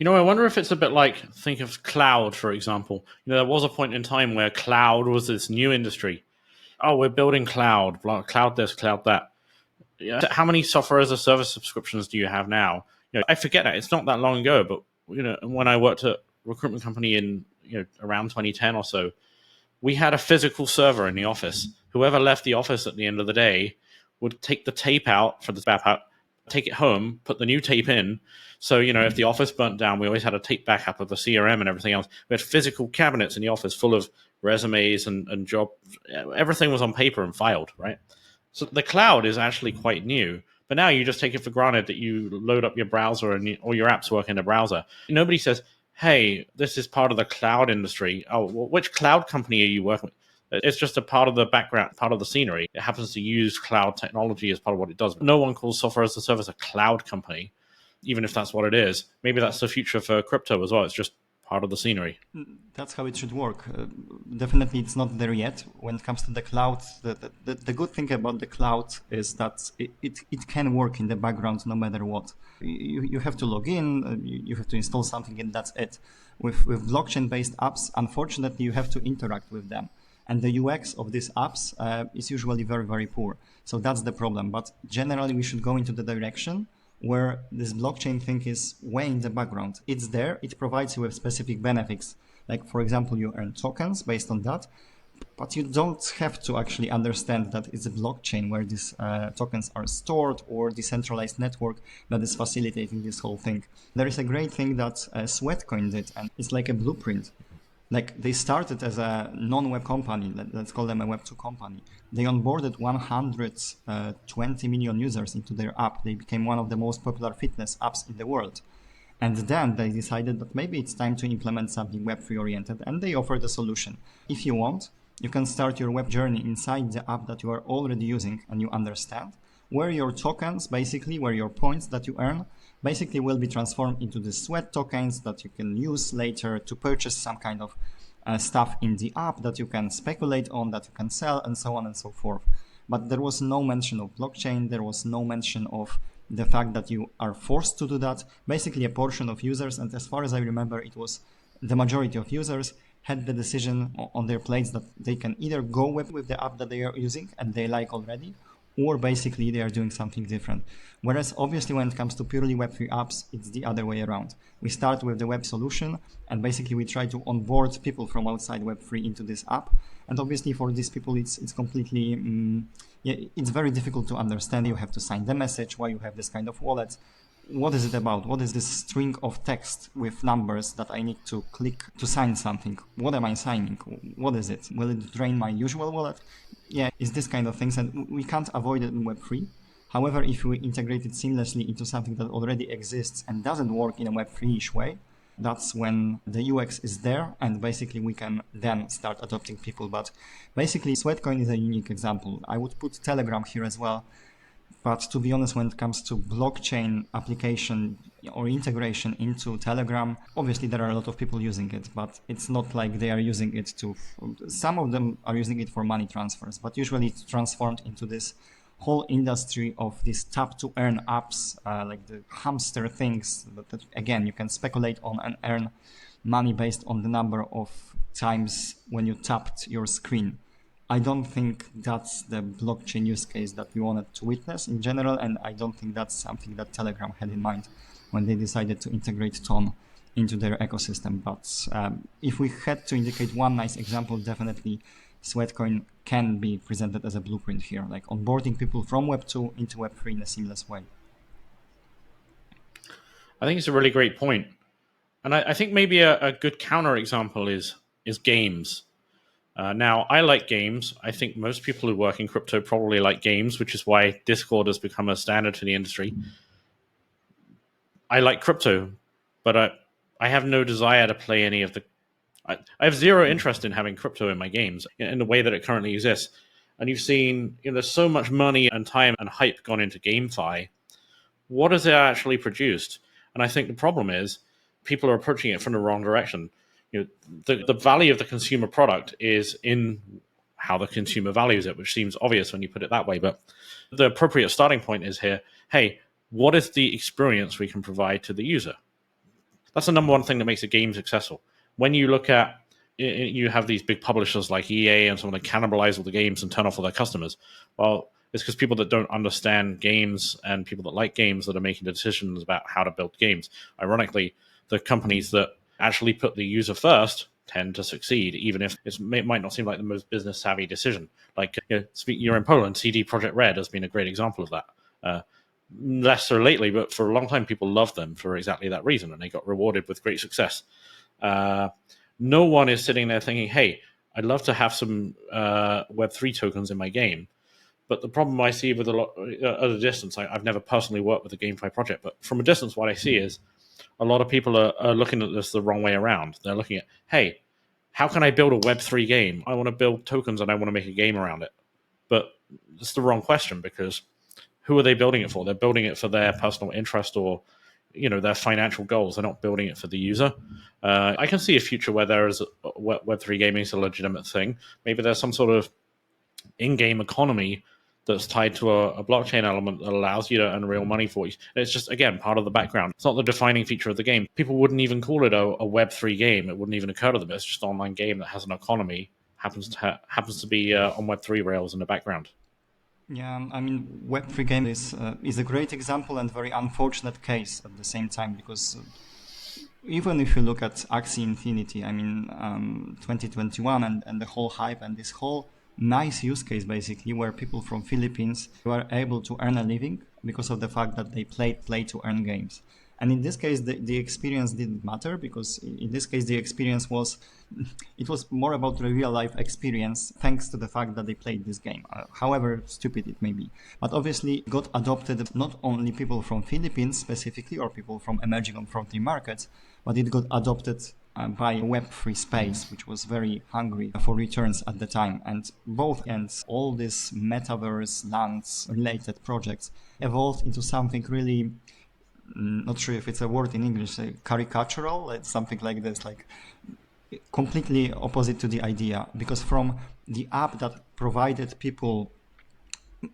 I wonder if it's a bit like, think of cloud, for example. There was a point in time where cloud was this new industry. Oh, we're building cloud, cloud this, cloud that. How many software as a service subscriptions do you have now? I forget that. It's not that long ago, but when I worked at a recruitment company in around 2010 or so, we had a physical server in the office. Whoever left the office at the end of the day would take the tape out for the backup, take it home, put the new tape in. So, if the office burnt down, we always had a tape backup of the CRM and everything else. We had physical cabinets in the office full of resumes and job. Everything was on paper and filed, right? So the cloud is actually quite new. But now you just take it for granted that you load up your browser and all your apps work in a browser. Nobody says, hey, this is part of the cloud industry. Oh, well, which cloud company are you working with? It's just a part of the background, part of the scenery. It happens to use cloud technology as part of what it does. No one calls software as a service a cloud company, even if that's what it is. Maybe that's the future for crypto as well. It's just part of the scenery.
That's how it should work. Definitely, it's not there yet. When it comes to the cloud, the good thing about the cloud is that it can work in the background no matter what. You have to log in, you have to install something, and that's it. With blockchain-based apps, unfortunately, you have to interact with them. And the UX of these apps is usually very, very poor. So that's the problem. But generally, we should go into the direction where this blockchain thing is way in the background. It's there, it provides you with specific benefits. Like, for example, you earn tokens based on that, but you don't have to actually understand that it's a blockchain where these tokens are stored or decentralized network that is facilitating this whole thing. There is a great thing that Sweatcoin did, and it's like a blueprint. Like, they started as a non-web company, let's call them a Web2 company. They onboarded 120 million users into their app. They became one of the most popular fitness apps in the world. And then they decided that maybe it's time to implement something Web3 oriented, and they offered a solution. If you want, you can start your web journey inside the app that you are already using and you understand, where your tokens, basically, where your points that you earn, basically will be transformed into the sweat tokens that you can use later to purchase some kind of stuff in the app that you can speculate on, that you can sell, and so on and so forth. But there was no mention of blockchain. There was no mention of the fact that you are forced to do that. Basically, a portion of users, and as far as I remember, it was the majority of users, had the decision on their plates that they can either go with the app that they are using and they like already, or basically they are doing something different. Whereas obviously when it comes to purely Web3 apps, it's the other way around. We start with the web solution and basically we try to onboard people from outside Web3 into this app. And obviously for these people, it's completely, it's very difficult to understand. You have to sign the message, why you have this kind of wallet. What is it about? What is this string of text with numbers that I need to click to sign something? What am I signing? What is it? Will it drain my usual wallet? Yeah, it's this kind of things, and we can't avoid it in Web3. However, if we integrate it seamlessly into something that already exists and doesn't work in a Web3-ish way, that's when the UX is there, and basically we can then start adopting people. But basically, Sweatcoin is a unique example. I would put Telegram here as well. But to be honest, when it comes to blockchain application or integration into Telegram, obviously there are a lot of people using it, but it's not like they are using it to, some of them are using it for money transfers, but usually it's transformed into this whole industry of these tap to earn apps, like the hamster things that again, you can speculate on and earn money based on the number of times when you tapped your screen. I don't think that's the blockchain use case that we wanted to witness in general, and I don't think that's something that Telegram had in mind when they decided to integrate Ton into their ecosystem. But if we had to indicate one nice example, definitely Sweatcoin can be presented as a blueprint here, like onboarding people from Web 2 into Web 3 in a seamless way.
I think it's a really great point. And I think maybe a good counter example is games. Now, I like games. I think most people who work in crypto probably like games, which is why Discord has become a standard for the industry. I like crypto, but I have no desire to play any of the... I have zero interest in having crypto in my games in the way that it currently exists. And you've seen there's so much money and time and hype gone into GameFi. What has it actually produced? And I think the problem is people are approaching it from the wrong direction. The value of the consumer product is in how the consumer values it, which seems obvious when you put it that way. But the appropriate starting point is here, hey, what is the experience we can provide to the user? That's the number one thing that makes a game successful. When you look at, you have these big publishers like EA and so on that cannibalize all the games and turn off all their customers. Well, it's because people that don't understand games and people that like games that are making the decisions about how to build games. Ironically, the companies that actually put the user first tend to succeed, even if it might not seem like the most business savvy decision. Like, you're in Poland, CD Projekt Red has been a great example of that. Less so lately, but for a long time, people loved them for exactly that reason, and they got rewarded with great success. No one is sitting there thinking, hey, I'd love to have some Web3 tokens in my game. But the problem I see with a lot at a distance, I've never personally worked with a GameFi project, but from a distance, what I see is a lot of people are looking at this the wrong way around. They're looking at, hey, how can I build a Web3 game? I want to build tokens and I want to make a game around it. But it's the wrong question, because who are they building it for? They're building it for their personal interest or their financial goals. They're not building it for the user. I can see a future where there is Web3 gaming is a legitimate thing. Maybe there's some sort of in-game economy that's tied to a blockchain element that allows you to earn real money for you. And it's just, again, part of the background. It's not the defining feature of the game. People wouldn't even call it a Web3 game. It wouldn't even occur to them. It's just an online game that has an economy, happens to be on Web3 rails in the background.
Yeah, I mean, Web3 game is a great example and very unfortunate case at the same time, because even if you look at Axie Infinity, I mean, 2021 and the whole hype and this whole nice use case, basically, where people from Philippines were able to earn a living because of the fact that they play to earn games. And in this case, the experience didn't matter, because in this case, the experience was more about the real life experience, thanks to the fact that they played this game, however stupid it may be. But obviously it got adopted not only people from Philippines specifically, or people from emerging and frontier markets, but it got adopted by Web3 space, which was very hungry for returns at the time. And both ends, all these metaverse lands related projects evolved into something really, not sure if it's a word in English, caricatural. It's something like this, like completely opposite to the idea. Because from the app that provided people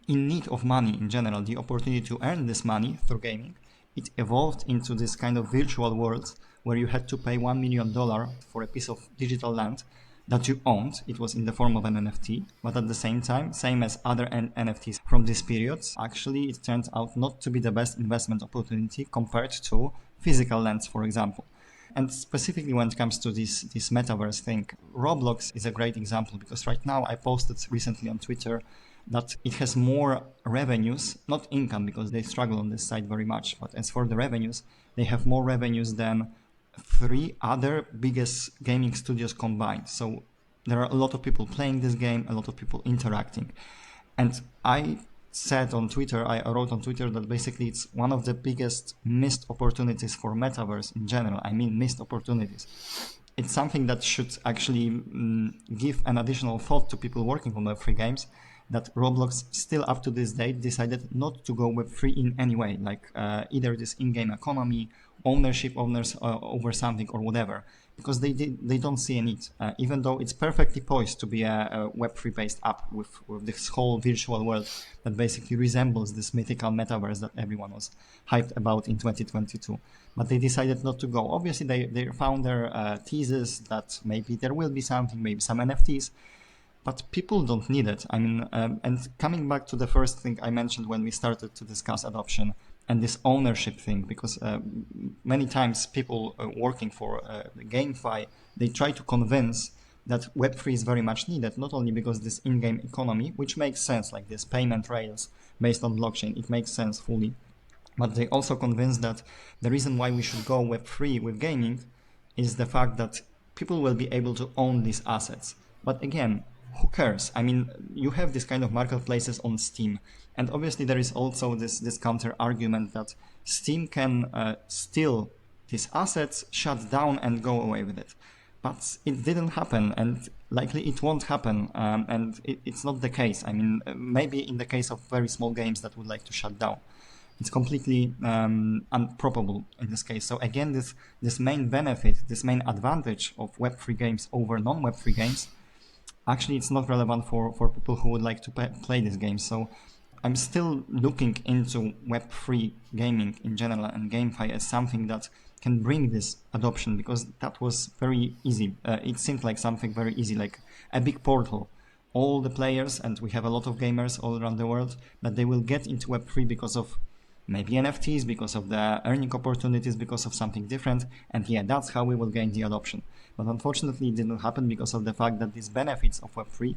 in need of money in general the opportunity to earn this money through gaming, it evolved into this kind of virtual world where you had to pay $1 million for a piece of digital land that you owned. It was in the form of an NFT, but at the same time, same as other NFTs from this period, actually it turned out not to be the best investment opportunity compared to physical lands, for example. And specifically when it comes to this metaverse thing, Roblox is a great example, because right now I posted recently on Twitter that it has more revenues, not income, because they struggle on this side very much, but as for the revenues, they have more revenues than 3 other biggest gaming studios combined. So there are a lot of people playing this game, a lot of people interacting. And I wrote on Twitter that basically it's one of the biggest missed opportunities for metaverse in general. I mean, missed opportunities. It's something that should actually give an additional thought to people working on Web3 games, that Roblox still up to this date decided not to go Web3 in any way, like either this in-game economy, ownership over something or whatever, because they don't see a need, even though it's perfectly poised to be a Web3 based app with this whole virtual world that basically resembles this mythical metaverse that everyone was hyped about in 2022. But they decided not to go. Obviously, they found their thesis that maybe there will be something, maybe some NFTs, but people don't need it. I mean, and coming back to the first thing I mentioned when we started to discuss adoption and this ownership thing, because many times people working for GameFi, they try to convince that Web3 is very much needed, not only because this in-game economy, which makes sense, like this payment rails based on blockchain, it makes sense fully, but they also convince that the reason why we should go Web3 with gaming is the fact that people will be able to own these assets. But again, who cares? I mean, you have this kind of marketplaces on Steam, and obviously there is also this counter argument that Steam can steal these assets, shut down, and go away with it. But it didn't happen, and likely it won't happen, and it's not the case. I mean, maybe in the case of very small games that would like to shut down. It's completely improbable in this case. So again, this main benefit, this main advantage of Web3 games over non-Web3 games, actually it's not relevant for people who would like to play this game. So I'm still looking into Web3 gaming in general and GameFi as something that can bring this adoption, because that was very easy. It seemed like something very easy, like a big portal. All the players, and we have a lot of gamers all around the world, that they will get into Web3 because of maybe NFTs, because of the earning opportunities, because of something different. And yeah, that's how we will gain the adoption. But unfortunately, it didn't happen because of the fact that these benefits of Web3,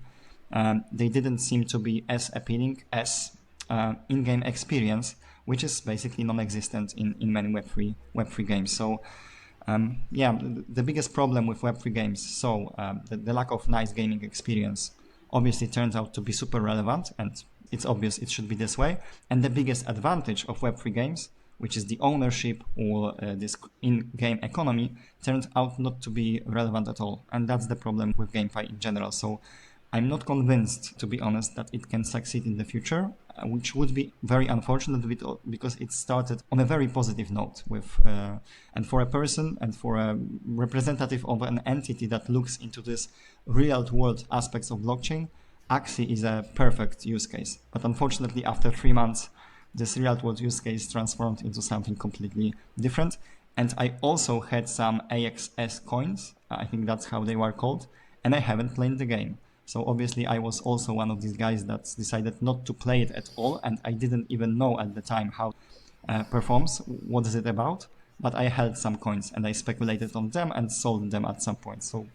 they didn't seem to be as appealing as in-game experience, which is basically non-existent in many Web3 games. So yeah, the biggest problem with Web3 games, so the lack of nice gaming experience, obviously turns out to be super relevant, and it's obvious it should be this way. And the biggest advantage of Web3 games, which is the ownership or this in-game economy, turns out not to be relevant at all. And that's the problem with GameFi in general. So I'm not convinced, to be honest, that it can succeed in the future, which would be very unfortunate because it started on a very positive note with, and for a person and for a representative of an entity that looks into this real world aspects of blockchain, Axie is a perfect use case. But unfortunately, after 3 months, this real world use case transformed into something completely different. And I also had some AXS coins, I think that's how they were called, and I haven't played the game. So obviously I was also one of these guys that decided not to play it at all, and I didn't even know at the time how performs, what is it about, but I held some coins and I speculated on them and sold them at some point. So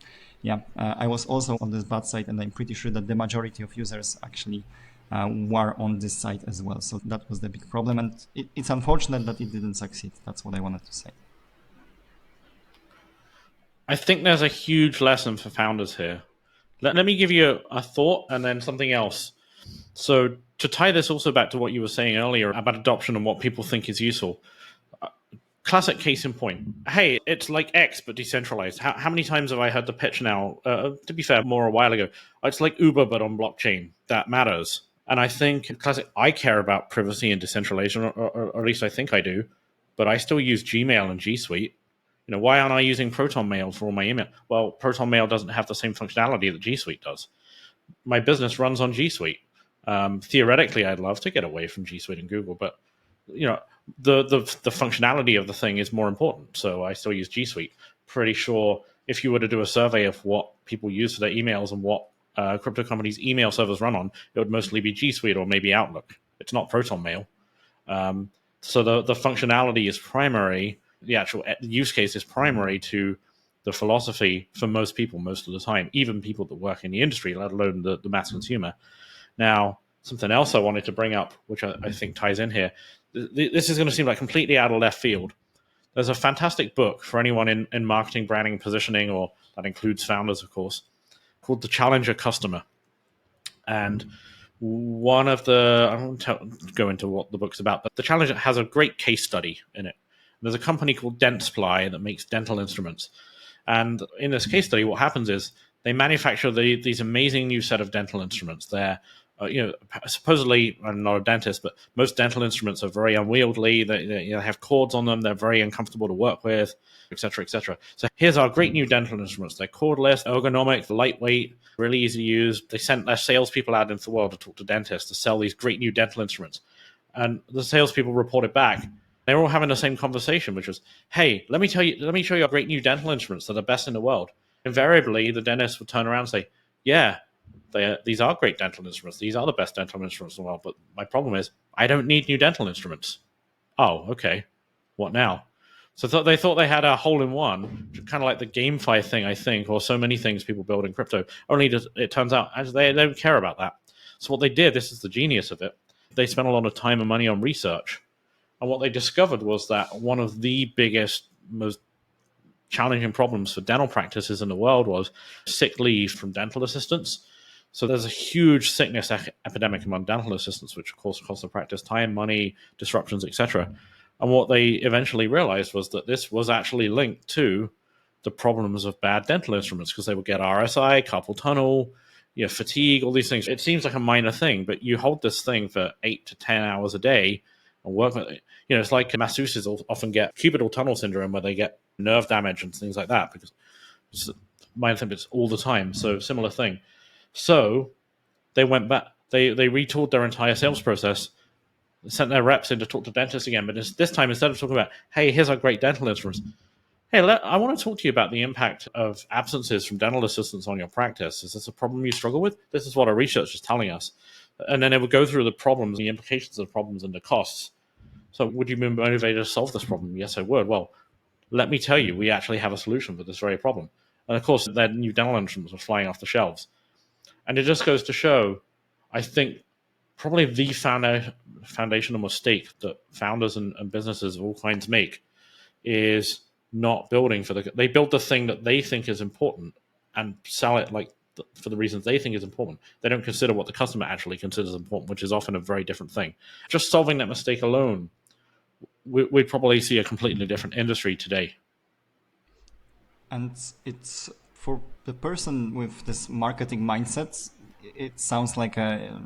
yeah, I was also on this bad side, and I'm pretty sure that the majority of users actually were on this side as well. So that was the big problem, and it's unfortunate that it didn't succeed. That's what I wanted to say.
I think there's a huge lesson for founders here. Let me give you a thought and then something else. So to tie this also back to what you were saying earlier about adoption and what people think is useful, classic case in point. Hey, it's like X, but decentralized. How many times have I heard the pitch now? To be fair, more a while ago. It's like Uber, but on blockchain. That matters. And I think classic. I care about privacy and decentralization, or at least I think I do. But I still use Gmail and G Suite. Why aren't I using Proton Mail for all my email? Well, Proton Mail doesn't have the same functionality that G Suite does. My business runs on G Suite. Theoretically, I'd love to get away from G Suite and Google, but the functionality of the thing is more important. So I still use G Suite. Pretty sure if you were to do a survey of what people use for their emails and what crypto companies' email servers run on, it would mostly be G Suite or maybe Outlook. It's not Proton Mail. So the functionality is primary. The actual use case is primary to the philosophy for most people most of the time, even people that work in the industry, let alone the mass consumer. Now, something else I wanted to bring up, which I think ties in here, this is going to seem like completely out of left field. There's a fantastic book for anyone in marketing, branding, positioning, or that includes founders, of course, called The Challenger Customer. And one of the, I won't go into what the book's about, but The Challenger has a great case study in it. There's a company called Dentsply that makes dental instruments. And in this case study, what happens is they manufacture these amazing new set of dental instruments. They're, supposedly, I'm not a dentist, but most dental instruments are very unwieldy. They have cords on them. They're very uncomfortable to work with, et cetera, et cetera. So here's our great new dental instruments. They're cordless, ergonomic, lightweight, really easy to use. They sent their salespeople out into the world to talk to dentists to sell these great new dental instruments. And the salespeople reported back. They were all having the same conversation, which was, hey, let me show you our great new dental instruments that are best in the world. Invariably, the dentist would turn around and say, yeah, these are great dental instruments. These are the best dental instruments in the world. But my problem is, I don't need new dental instruments. Oh, okay. What now? So they thought they had a hole-in-one, kind of like the GameFi thing, I think, or so many things people build in crypto. Only it turns out they don't care about that. So what they did, this is the genius of it, they spent a lot of time and money on research. And what they discovered was that one of the biggest, most challenging problems for dental practices in the world was sick leave from dental assistants. So there's a huge sickness epidemic among dental assistants, which of course costs the practice time, money, disruptions, etc. And what they eventually realized was that this was actually linked to the problems of bad dental instruments, because they would get RSI, carpal tunnel, fatigue, all these things. It seems like a minor thing, but you hold this thing for 8 to 10 hours a day, and work with it. It's like masseuses often get cubital tunnel syndrome where they get nerve damage and things like that because mind it's all the time. So similar thing. So they went back. They retooled their entire sales process, sent their reps in to talk to dentists again. But this time, instead of talking about, hey, here's our great dental instruments, hey, I want to talk to you about the impact of absences from dental assistants on your practice. Is this a problem you struggle with? This is what our research is telling us. And then it would go through the problems, the implications of the problems, and the costs. So would you be motivated to solve this problem? Yes, I would. Well, let me tell you, we actually have a solution for this very problem. And of course, their new dental instruments were flying off the shelves. And it just goes to show, I think, probably the foundational mistake that founders and businesses of all kinds make is not building they build the thing that they think is important and sell it for the reasons they think is important. They don't consider what the customer actually considers important, which is often a very different thing. Just solving that mistake alone, we'd probably see a completely different industry today.
And it's for the person with this marketing mindset, it sounds like a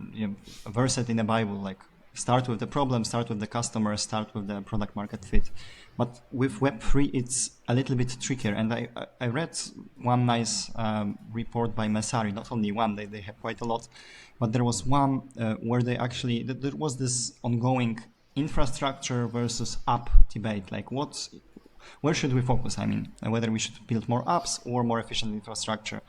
verse in the Bible, like start with the problem, start with the customer, start with the product market fit. But with Web3, it's a little bit trickier. And I read one nice report by Messari, not only one, they have quite a lot, but there was one where there was this ongoing infrastructure versus app debate, like where should we focus? I mean, whether we should build more apps or more efficient infrastructure.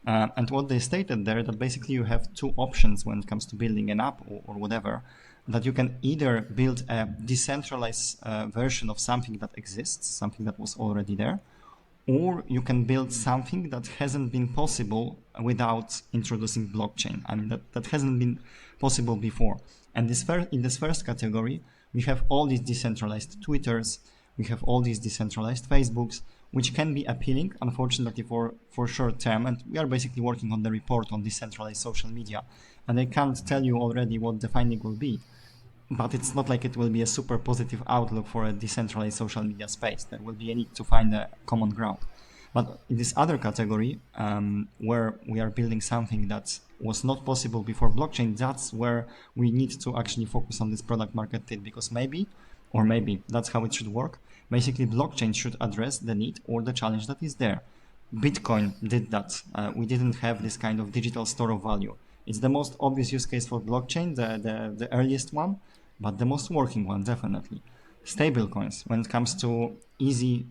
And what they stated there, that basically you have two options when it comes to building an app or whatever, that you can either build a decentralized version of something that exists, something that was already there, or you can build something that hasn't been possible without introducing blockchain. I mean, that hasn't been possible before. And in this first category, we have all these decentralized Twitters, we have all these decentralized Facebooks, which can be appealing, unfortunately, for short term. And we are basically working on the report on decentralized social media. And I can't tell you already what the finding will be, but it's not like it will be a super positive outlook for a decentralized social media space. There will be a need to find a common ground. But in this other category, where we are building something that was not possible before blockchain, that's where we need to actually focus on this product market fit, because maybe that's how it should work. Basically, blockchain should address the need or the challenge that is there. Bitcoin did that. We didn't have this kind of digital store of value. It's the most obvious use case for blockchain, the earliest one, but the most working one, definitely. Stablecoins, when it comes to easy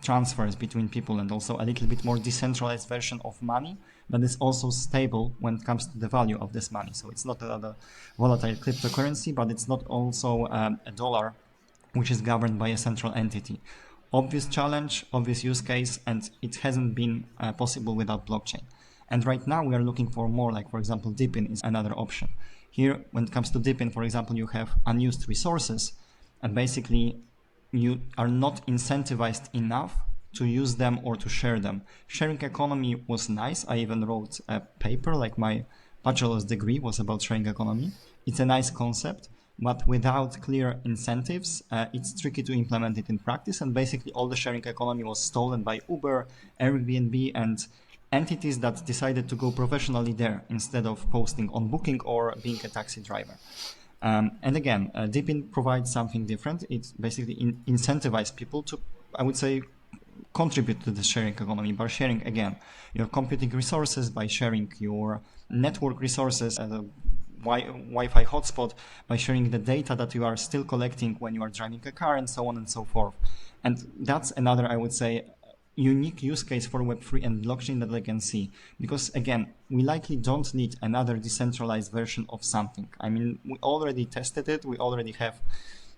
transfers between people and also a little bit more decentralized version of money that is also stable when it comes to the value of this money. So it's not a volatile cryptocurrency, but it's not also a dollar which is governed by a central entity. Obvious challenge, obvious use case, and it hasn't been possible without blockchain. And right now we are looking for more, like, for example, Deepin is another option. Here, when it comes to Deepin, for example, you have unused resources, and basically you are not incentivized enough to use them or to share them. Sharing economy was nice. I even wrote a paper, like my bachelor's degree was about sharing economy. It's a nice concept, but without clear incentives, it's tricky to implement it in practice. And basically all the sharing economy was stolen by Uber, Airbnb, and entities that decided to go professionally there instead of posting on Booking or being a taxi driver. And again, Deepin provides something different. It basically incentivizes people to, I would say, contribute to the sharing economy by sharing, again, your computing resources, by sharing your network resources, Wi-Fi hotspot, by sharing the data that you are still collecting when you are driving a car, and so on and so forth. And that's another, I would say, unique use case for Web3 and blockchain that I can see. Because again, we likely don't need another decentralized version of something. I mean, we already tested it. We already have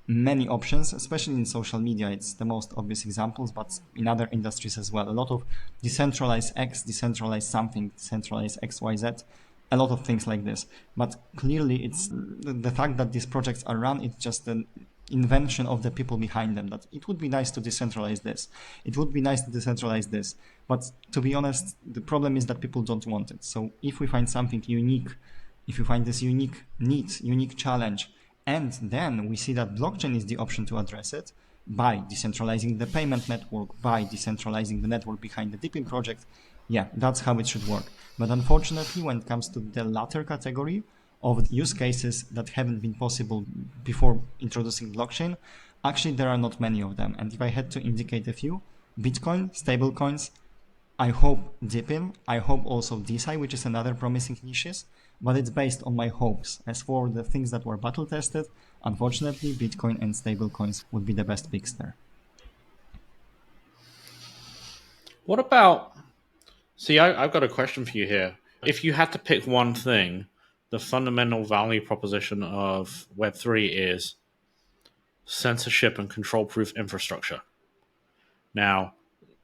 many options, especially in social media. It's the most obvious examples, but in other industries as well. A lot of decentralized X, decentralized something, decentralized XYZ, a lot of things like this. But clearly it's the fact that these projects are run, it's just an invention of the people behind them, that it would be nice to decentralize this. It would be nice to decentralize this. But to be honest, the problem is that people don't want it. So if we find something unique, if you find this unique need, unique challenge, and then we see that blockchain is the option to address it by decentralizing the payment network, by decentralizing the network behind the Deepin project, yeah, that's how it should work. But unfortunately, when it comes to the latter category, of use cases that haven't been possible before introducing blockchain, actually there are not many of them. And if I had to indicate a few, Bitcoin, stablecoins, I hope Deepin, I hope also DeSci, which is another promising niches, but it's based on my hopes. As for the things that were battle tested, unfortunately, Bitcoin and stablecoins would be the best picks there.
What about... See, I've got a question for you here. If you had to pick one thing, the fundamental value proposition of Web3 is censorship and control-proof infrastructure. Now,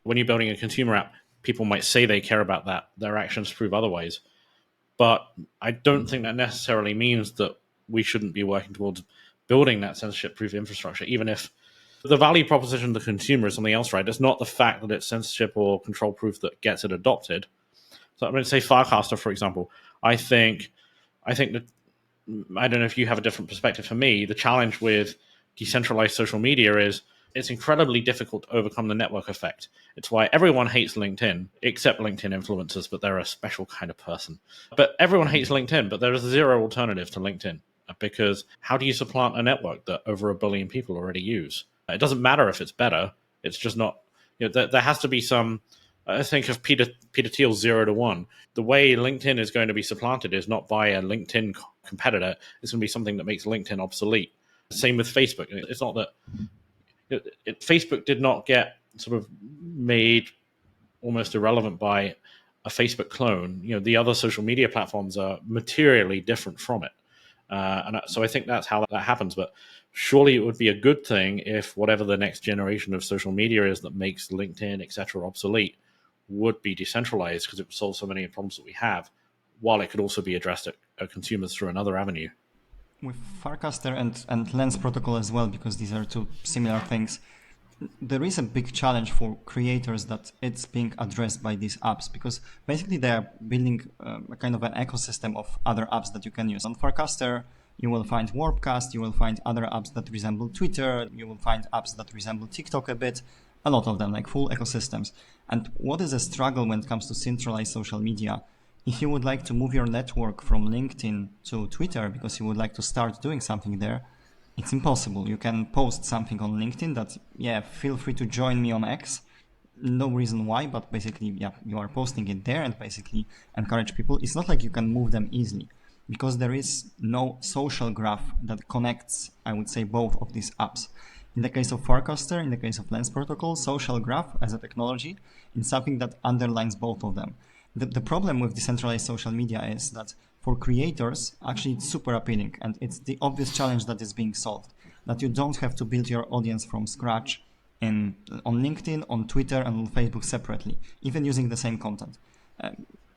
when you're building a consumer app, people might say they care about that. Their actions prove otherwise. But I don't think that necessarily means that we shouldn't be working towards building that censorship-proof infrastructure, even if the value proposition to the consumer is something else, right? It's not the fact that it's censorship or control-proof that gets it adopted. So I'm going to say Firecaster, for example. I think that, I don't know if you have a different perspective. For me, the challenge with decentralized social media is it's incredibly difficult to overcome the network effect. It's why everyone hates LinkedIn, except LinkedIn influencers, but they're a special kind of person. But everyone hates LinkedIn, but there is zero alternative to LinkedIn, because how do you supplant a network that over 1 billion people already use? It doesn't matter if it's better. It's just not, there has to be some, I think of Peter Thiel's 0 to 1. The way LinkedIn is going to be supplanted is not by a LinkedIn competitor. It's going to be something that makes LinkedIn obsolete. Same with Facebook. It's not that Facebook did not get sort of made almost irrelevant by a Facebook clone. The other social media platforms are materially different from it. So I think that's how that happens. But surely it would be a good thing if whatever the next generation of social media is that makes LinkedIn, etc., obsolete would be decentralized, because it would solve so many problems that we have, while it could also be addressed at consumers through another avenue.
With Firecaster and Lens protocol as well, because these are two similar things, there is a big challenge for creators that it's being addressed by these apps, because basically they are building a kind of an ecosystem of other apps that you can use. On Firecaster, you will find Warpcast, you will find other apps that resemble Twitter, you will find apps that resemble TikTok a bit, a lot of them, like full ecosystems. And what is a struggle when it comes to centralized social media? If you would like to move your network from LinkedIn to Twitter because you would like to start doing something there, it's impossible. You can post something on LinkedIn that, feel free to join me on X. No reason why, but basically, you are posting it there and basically encourage people. It's not like you can move them easily because there is no social graph that connects, I would say, both of these apps. In the case of Firecaster, in the case of Lens protocol, social graph as a technology is something that underlines both of them. The problem with decentralized social media is that for creators, actually it's super appealing, and it's the obvious challenge that is being solved, that you don't have to build your audience from scratch on LinkedIn, on Twitter, and on Facebook separately, even using the same content.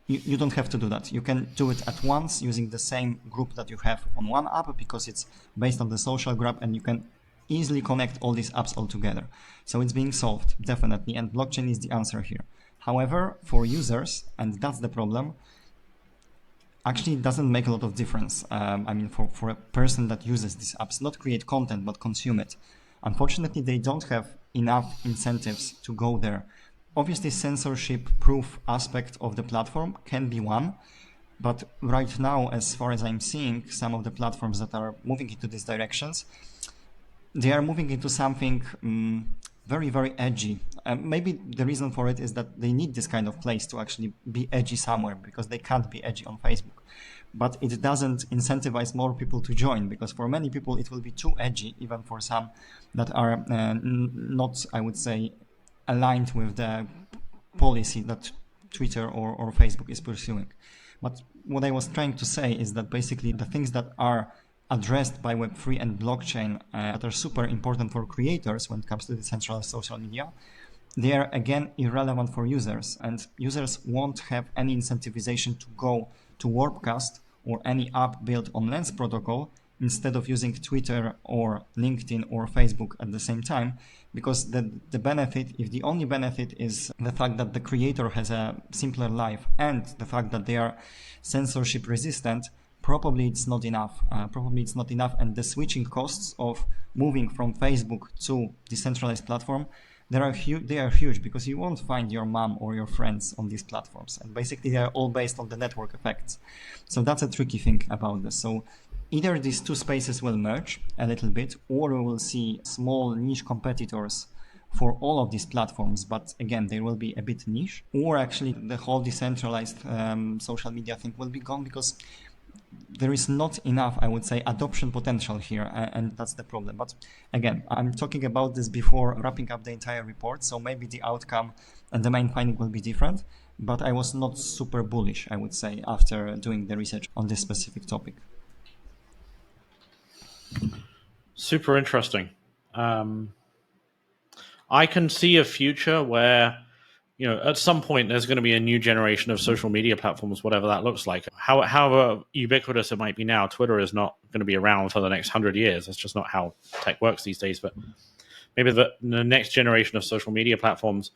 You don't have to do that. You can do it at once using the same group that you have on one app, because it's based on the social graph, and you can easily connect all these apps all together. So it's being solved, definitely, and blockchain is the answer here. However, for users, and that's the problem, actually it doesn't make a lot of difference. For a person that uses these apps, not create content, but consume it. Unfortunately, they don't have enough incentives to go there. Obviously, censorship-proof aspect of the platform can be one, but right now, as far as I'm seeing, some of the platforms that are moving into these directions, they are moving into something very, very edgy. Maybe the reason for it is that they need this kind of place to actually be edgy somewhere, because they can't be edgy on Facebook. But it doesn't incentivize more people to join, because for many people it will be too edgy, even for some that are not, I would say, aligned with the policy that Twitter or Facebook is pursuing. But what I was trying to say is that basically the things that are addressed by Web3 and blockchain that are super important for creators when it comes to decentralized social media, they are again irrelevant for users, and users won't have any incentivization to go to Warpcast or any app built on Lens protocol instead of using Twitter or LinkedIn or Facebook at the same time, because the benefit, if the only benefit is the fact that the creator has a simpler life and the fact that they are censorship resistant, probably it's not enough. And the switching costs of moving from Facebook to decentralized platform, they are huge because you won't find your mom or your friends on these platforms, and basically they are all based on the network effects. So that's a tricky thing about this. So either these two spaces will merge a little bit, or we will see small niche competitors for all of these platforms, but again, they will be a bit niche, or actually the whole decentralized social media thing will be gone because there is not enough, I would say, adoption potential here, and that's the problem. But again, I'm talking about this before wrapping up the entire report, so maybe the outcome and the main finding will be different, but I was not super bullish, I would say, after doing the research on this specific topic.
Super interesting. I can see a future where, at some point there's going to be a new generation of social media platforms, whatever that looks like. However ubiquitous it might be now, Twitter is not going to be around for the next 100 years. That's just not how tech works these days. But maybe the next generation of social media platforms,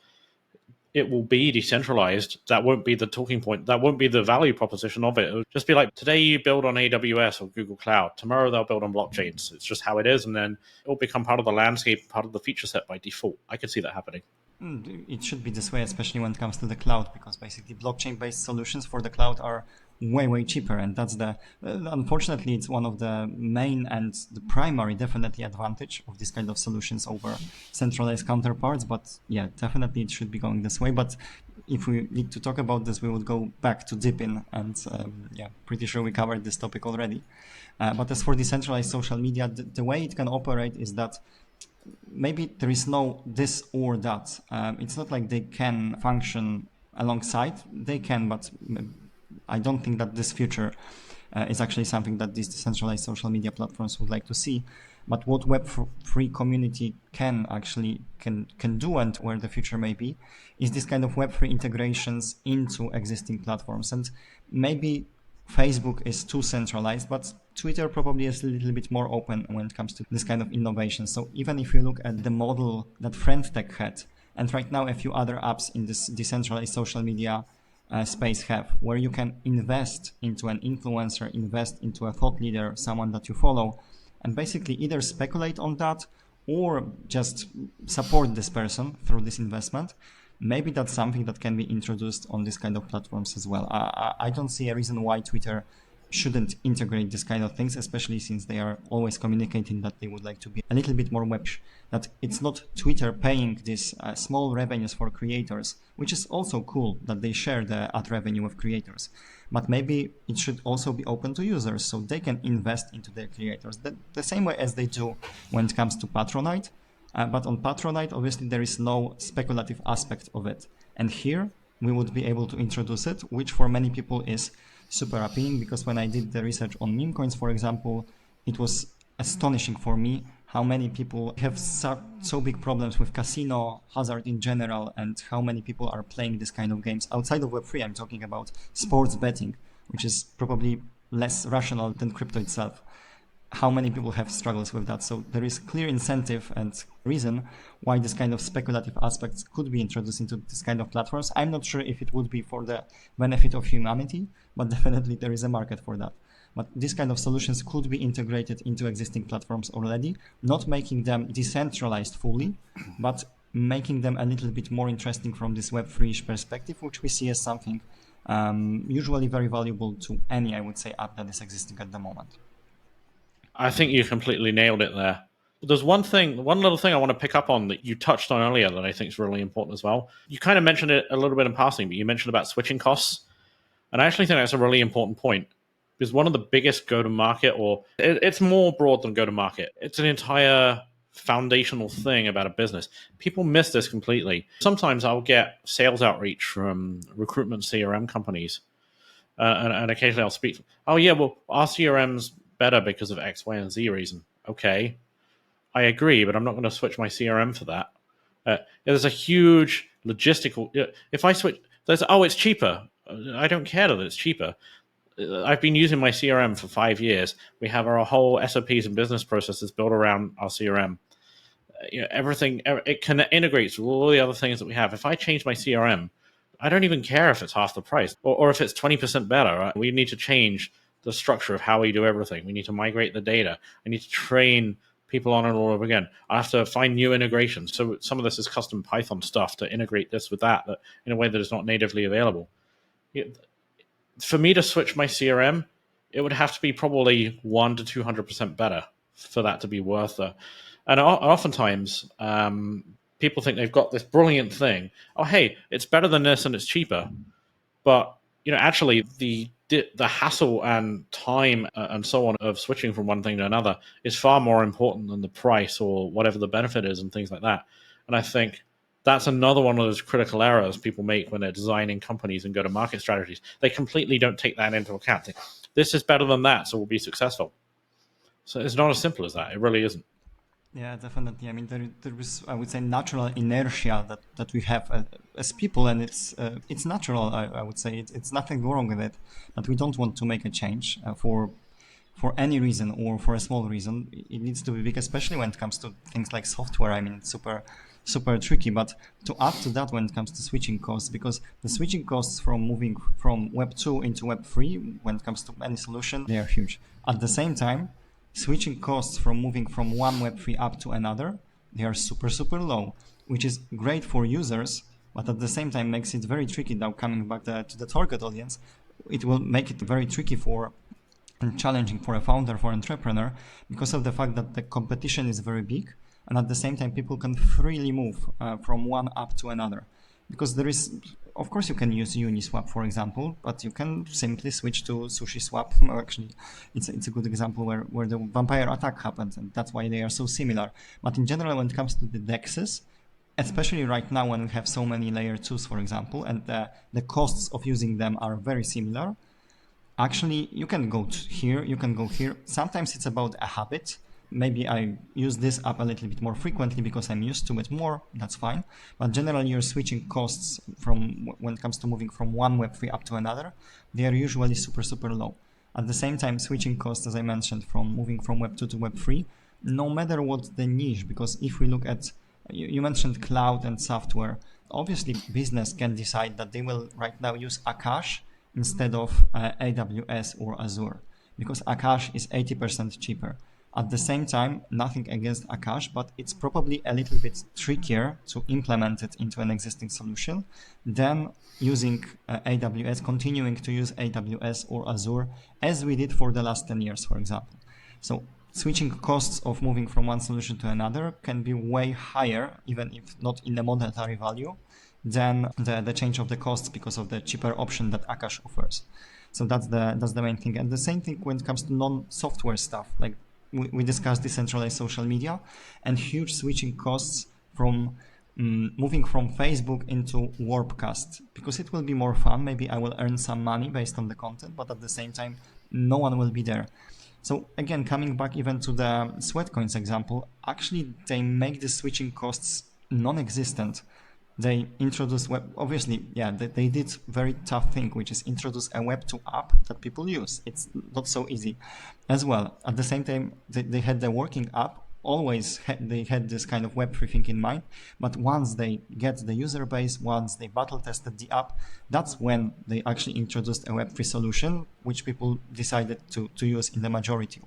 it will be decentralized. That won't be the talking point. That won't be the value proposition of it. It'll just be like, today you build on AWS or Google Cloud. Tomorrow they'll build on blockchains. It's just how it is. And then it'll become part of the landscape, part of the feature set by default. I could see that happening.
It should be this way, especially when it comes to the cloud, because basically blockchain-based solutions for the cloud are way cheaper, and that's unfortunately it's one of the main and the primary definitely advantage of this kind of solutions over centralized counterparts. But yeah, definitely it should be going this way. But if we need to talk about this, we would go back to Deepin, and pretty sure we covered this topic already. But as for decentralized social media, the way it can operate is that maybe there is no this or that. It's not like they can function alongside. They can, but I don't think that this future is actually something that these decentralized social media platforms would like to see. But what Web3 community can do, and where the future may be, is this kind of Web3 integrations into existing platforms. And maybe Facebook is too centralized, but Twitter probably is a little bit more open when it comes to this kind of innovation. So even if you look at the model that FriendTech had, and right now a few other apps in this decentralized social media space have, where you can invest into an influencer, invest into a thought leader, someone that you follow, and basically either speculate on that or just support this person through this investment. Maybe that's something that can be introduced on this kind of platforms as well. I don't see a reason why Twitter shouldn't integrate this kind of things, especially since they are always communicating that they would like to be a little bit more web, that it's not Twitter paying these small revenues for creators, which is also cool that they share the ad revenue with creators. But maybe it should also be open to users so they can invest into their creators the same way as they do when it comes to Patronite. But on Patronite, obviously, there is no speculative aspect of it. And here we would be able to introduce it, which for many people is super appealing, because when I did the research on meme coins, for example, it was astonishing for me how many people have so big problems with casino hazard in general, and how many people are playing this kind of games outside of Web3. I'm talking about sports betting, which is probably less rational than crypto itself. How many people have struggles with that? So there is clear incentive and reason why this kind of speculative aspects could be introduced into this kind of platforms. I'm not sure if it would be for the benefit of humanity, but definitely there is a market for that. But these kind of solutions could be integrated into existing platforms already, not making them decentralized fully, but making them a little bit more interesting from this Web3 perspective, which we see as something usually very valuable to any, I would say, app that is existing at the moment.
I think you completely nailed it there. There's one little thing I want to pick up on that you touched on earlier that I think is really important as well. You kind of mentioned it a little bit in passing, but you mentioned about switching costs. And I actually think that's a really important point, because one of the biggest go-to-market, or it's more broad than go-to-market, it's an entire foundational thing about a business. People miss this completely. Sometimes I'll get sales outreach from recruitment CRM companies, and occasionally I'll speak, oh yeah, well, our CRM's better because of X, Y, and Z reason. Okay, I agree, but I'm not going to switch my CRM for that. There's a huge logistical. If I switch, it's cheaper. I don't care that it's cheaper. I've been using my CRM for 5 years. We have our whole SOPs and business processes built around our CRM. Everything, it integrates with all the other things that we have. If I change my CRM, I don't even care if it's half the price or if it's 20% better. Right? We need to change the structure of how we do everything. We need to migrate the data. I need to train people on it all over again. I have to find new integrations. So some of this is custom Python stuff to integrate this with that in a way that is not natively available. For me to switch my CRM, it would have to be probably 100 to 200% better for that to be worth it. And oftentimes, people think they've got this brilliant thing. Oh, hey, it's better than this and it's cheaper. But actually, the hassle and time and so on of switching from one thing to another is far more important than the price or whatever the benefit is and things like that. And I think that's another one of those critical errors people make when they're designing companies and go-to-market strategies. They completely don't take that into account. This is better than that, so we'll be successful. So it's not as simple as that. It really isn't.
Yeah, definitely. I mean, there is, I would say, natural inertia that we have as people, and it's natural. I would say it's nothing wrong with it, but we don't want to make a change for any reason or for a small reason. It needs to be big, especially when it comes to things like software. I mean, it's super tricky. But to add to that, when it comes to switching costs, because the switching costs from moving from Web 2 into Web 3, when it comes to any solution, they are huge. At the same time, switching costs from moving from one Web3 app to another, they are super low, which is great for users, but at the same time makes it very tricky. Now coming back to the target audience, it will make it very tricky and challenging for a founder, for an entrepreneur, because of the fact that the competition is very big, and at the same time people can freely move from one app to another. Because there is, of course, you can use Uniswap, for example, but you can simply switch to SushiSwap. Actually, it's a good example where the vampire attack happened, and that's why they are so similar. But in general, when it comes to the DEXs, especially right now when we have so many layer 2s, for example, and the costs of using them are very similar, actually, you can go here, you can go here. Sometimes it's about a habit. Maybe I use this app a little bit more frequently because I'm used to it more, that's fine. But generally, you're switching costs from when it comes to moving from one Web3 app to another, they are usually super low. At the same time, switching costs, as I mentioned, from moving from Web 2 to Web 3, no matter what the niche, because if we look at, you mentioned cloud and software, obviously business can decide that they will right now use Akash instead of AWS or Azure, because Akash is 80% cheaper. At the same time, nothing against Akash, but it's probably a little bit trickier to implement it into an existing solution than using AWS, continuing to use AWS or Azure as we did for the last 10 years, for example. So switching costs of moving from one solution to another can be way higher, even if not in the monetary value, than the change of the costs because of the cheaper option that Akash offers. So that's the main thing. And the same thing when it comes to non-software stuff, like we discussed decentralized social media and huge switching costs from moving from Facebook into Warpcast, because it will be more fun. Maybe I will earn some money based on the content, but at the same time, no one will be there. So again, coming back even to the Sweatcoins example, actually they make the switching costs non-existent. They introduced they did very tough thing, which is introduce a Web2 app that people use. It's not so easy as well. At the same time, they had the working app. They had this kind of Web3 thing in mind, but once they get the user base, once they battle tested the app, that's when they actually introduced a Web3 solution, which people decided to use in the majority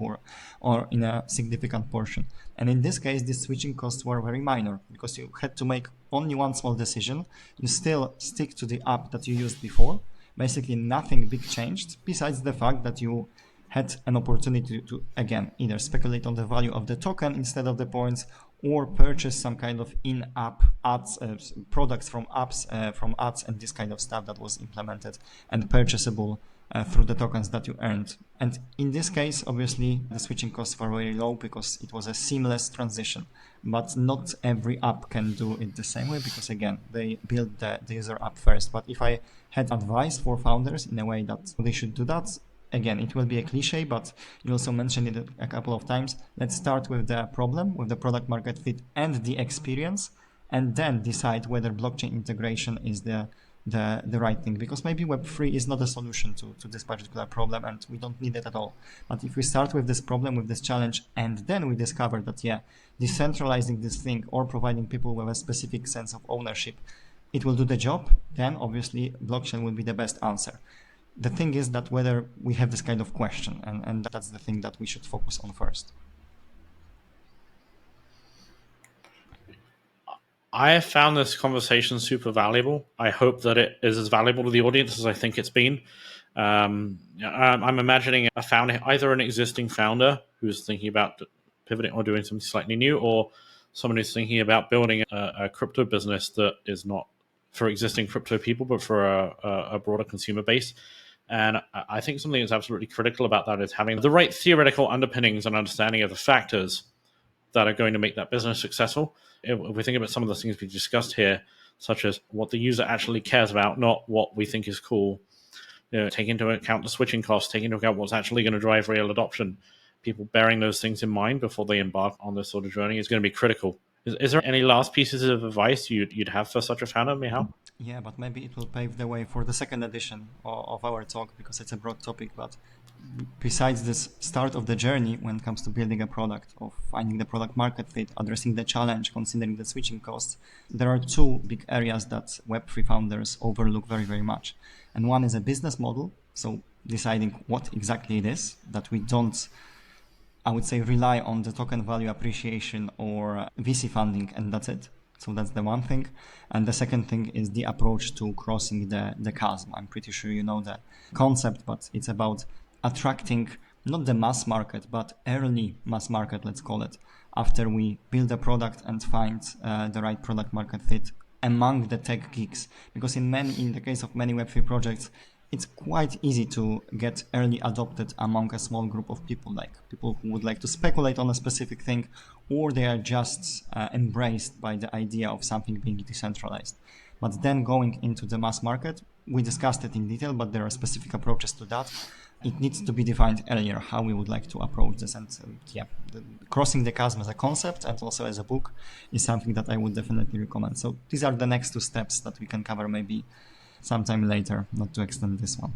or in a significant portion. And in this case, the switching costs were very minor because you had to make only one small decision. You still stick to the app that you used before. Basically, nothing big changed besides the fact that you had an opportunity to, again, either speculate on the value of the token instead of the points, or purchase some kind of in-app ads, products from ads and this kind of stuff that was implemented and purchasable through the tokens that you earned. And in this case, obviously, the switching costs were very low because it was a seamless transition. But not every app can do it the same way because, again, they build the user app first. But if I had advice for founders in a way that they should do that, again, it will be a cliche, but you also mentioned it a couple of times. Let's start with the problem, with the product market fit and the experience, and then decide whether blockchain integration is the right thing. Because maybe Web3 is not a solution to this particular problem, and we don't need it at all. But if we start with this problem, with this challenge, and then we discover that, decentralizing this thing or providing people with a specific sense of ownership, it will do the job, then obviously blockchain will be the best answer. The thing is that whether we have this kind of question, and that's the thing that we should focus on first.
I have found this conversation super valuable. I hope that it is as valuable to the audience as I think it's been. I'm imagining a founder, either an existing founder who's thinking about pivoting or doing something slightly new, or someone who's thinking about building a crypto business that is not for existing crypto people, but for a broader consumer base. And I think something that's absolutely critical about that is having the right theoretical underpinnings and understanding of the factors that are going to make that business successful. If we think about some of the things we discussed here, such as what the user actually cares about, not what we think is cool, take into account the switching costs, take into account what's actually going to drive real adoption. People bearing those things in mind before they embark on this sort of journey is going to be critical. Is there any last pieces of advice you'd have for such a founder, Michal?
Yeah, but maybe it will pave the way for the second edition of our talk, because it's a broad topic. But besides this start of the journey when it comes to building a product, of finding the product market fit, addressing the challenge, considering the switching costs, there are two big areas that Web3 founders overlook very, very much. And one is a business model. So deciding what exactly it is, that we don't, I would say, rely on the token value appreciation or VC funding, and that's it. So that's the one thing. And the second thing is the approach to crossing the chasm. I'm pretty sure you know the concept, but it's about attracting not the mass market, but early mass market, let's call it, after we build a product and find the right product market fit among the tech geeks. Because in the case of many Web3 projects, it's quite easy to get early adopted among a small group of people, like people who would like to speculate on a specific thing, or they are just embraced by the idea of something being decentralized. But then going into the mass market, we discussed it in detail, but there are specific approaches to that. It needs to be defined earlier how we would like to approach this. And crossing the chasm as a concept and also as a book is something that I would definitely recommend. So these are the next two steps that we can cover maybe sometime later, not to extend this one.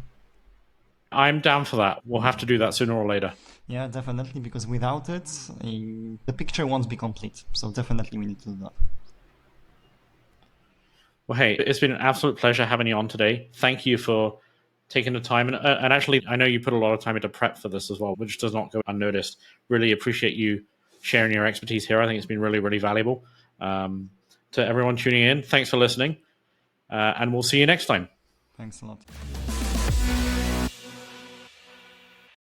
I'm down for that. We'll have to do that sooner or later.
Yeah, definitely, because without it, the picture won't be complete. So definitely we need to do that.
Well, hey, it's been an absolute pleasure having you on today. Thank you for taking the time. And actually, I know you put a lot of time into prep for this as well, which does not go unnoticed. Really appreciate you sharing your expertise here. I think it's been really, really valuable. To everyone tuning in, thanks for listening. And we'll see you next time.
Thanks a lot.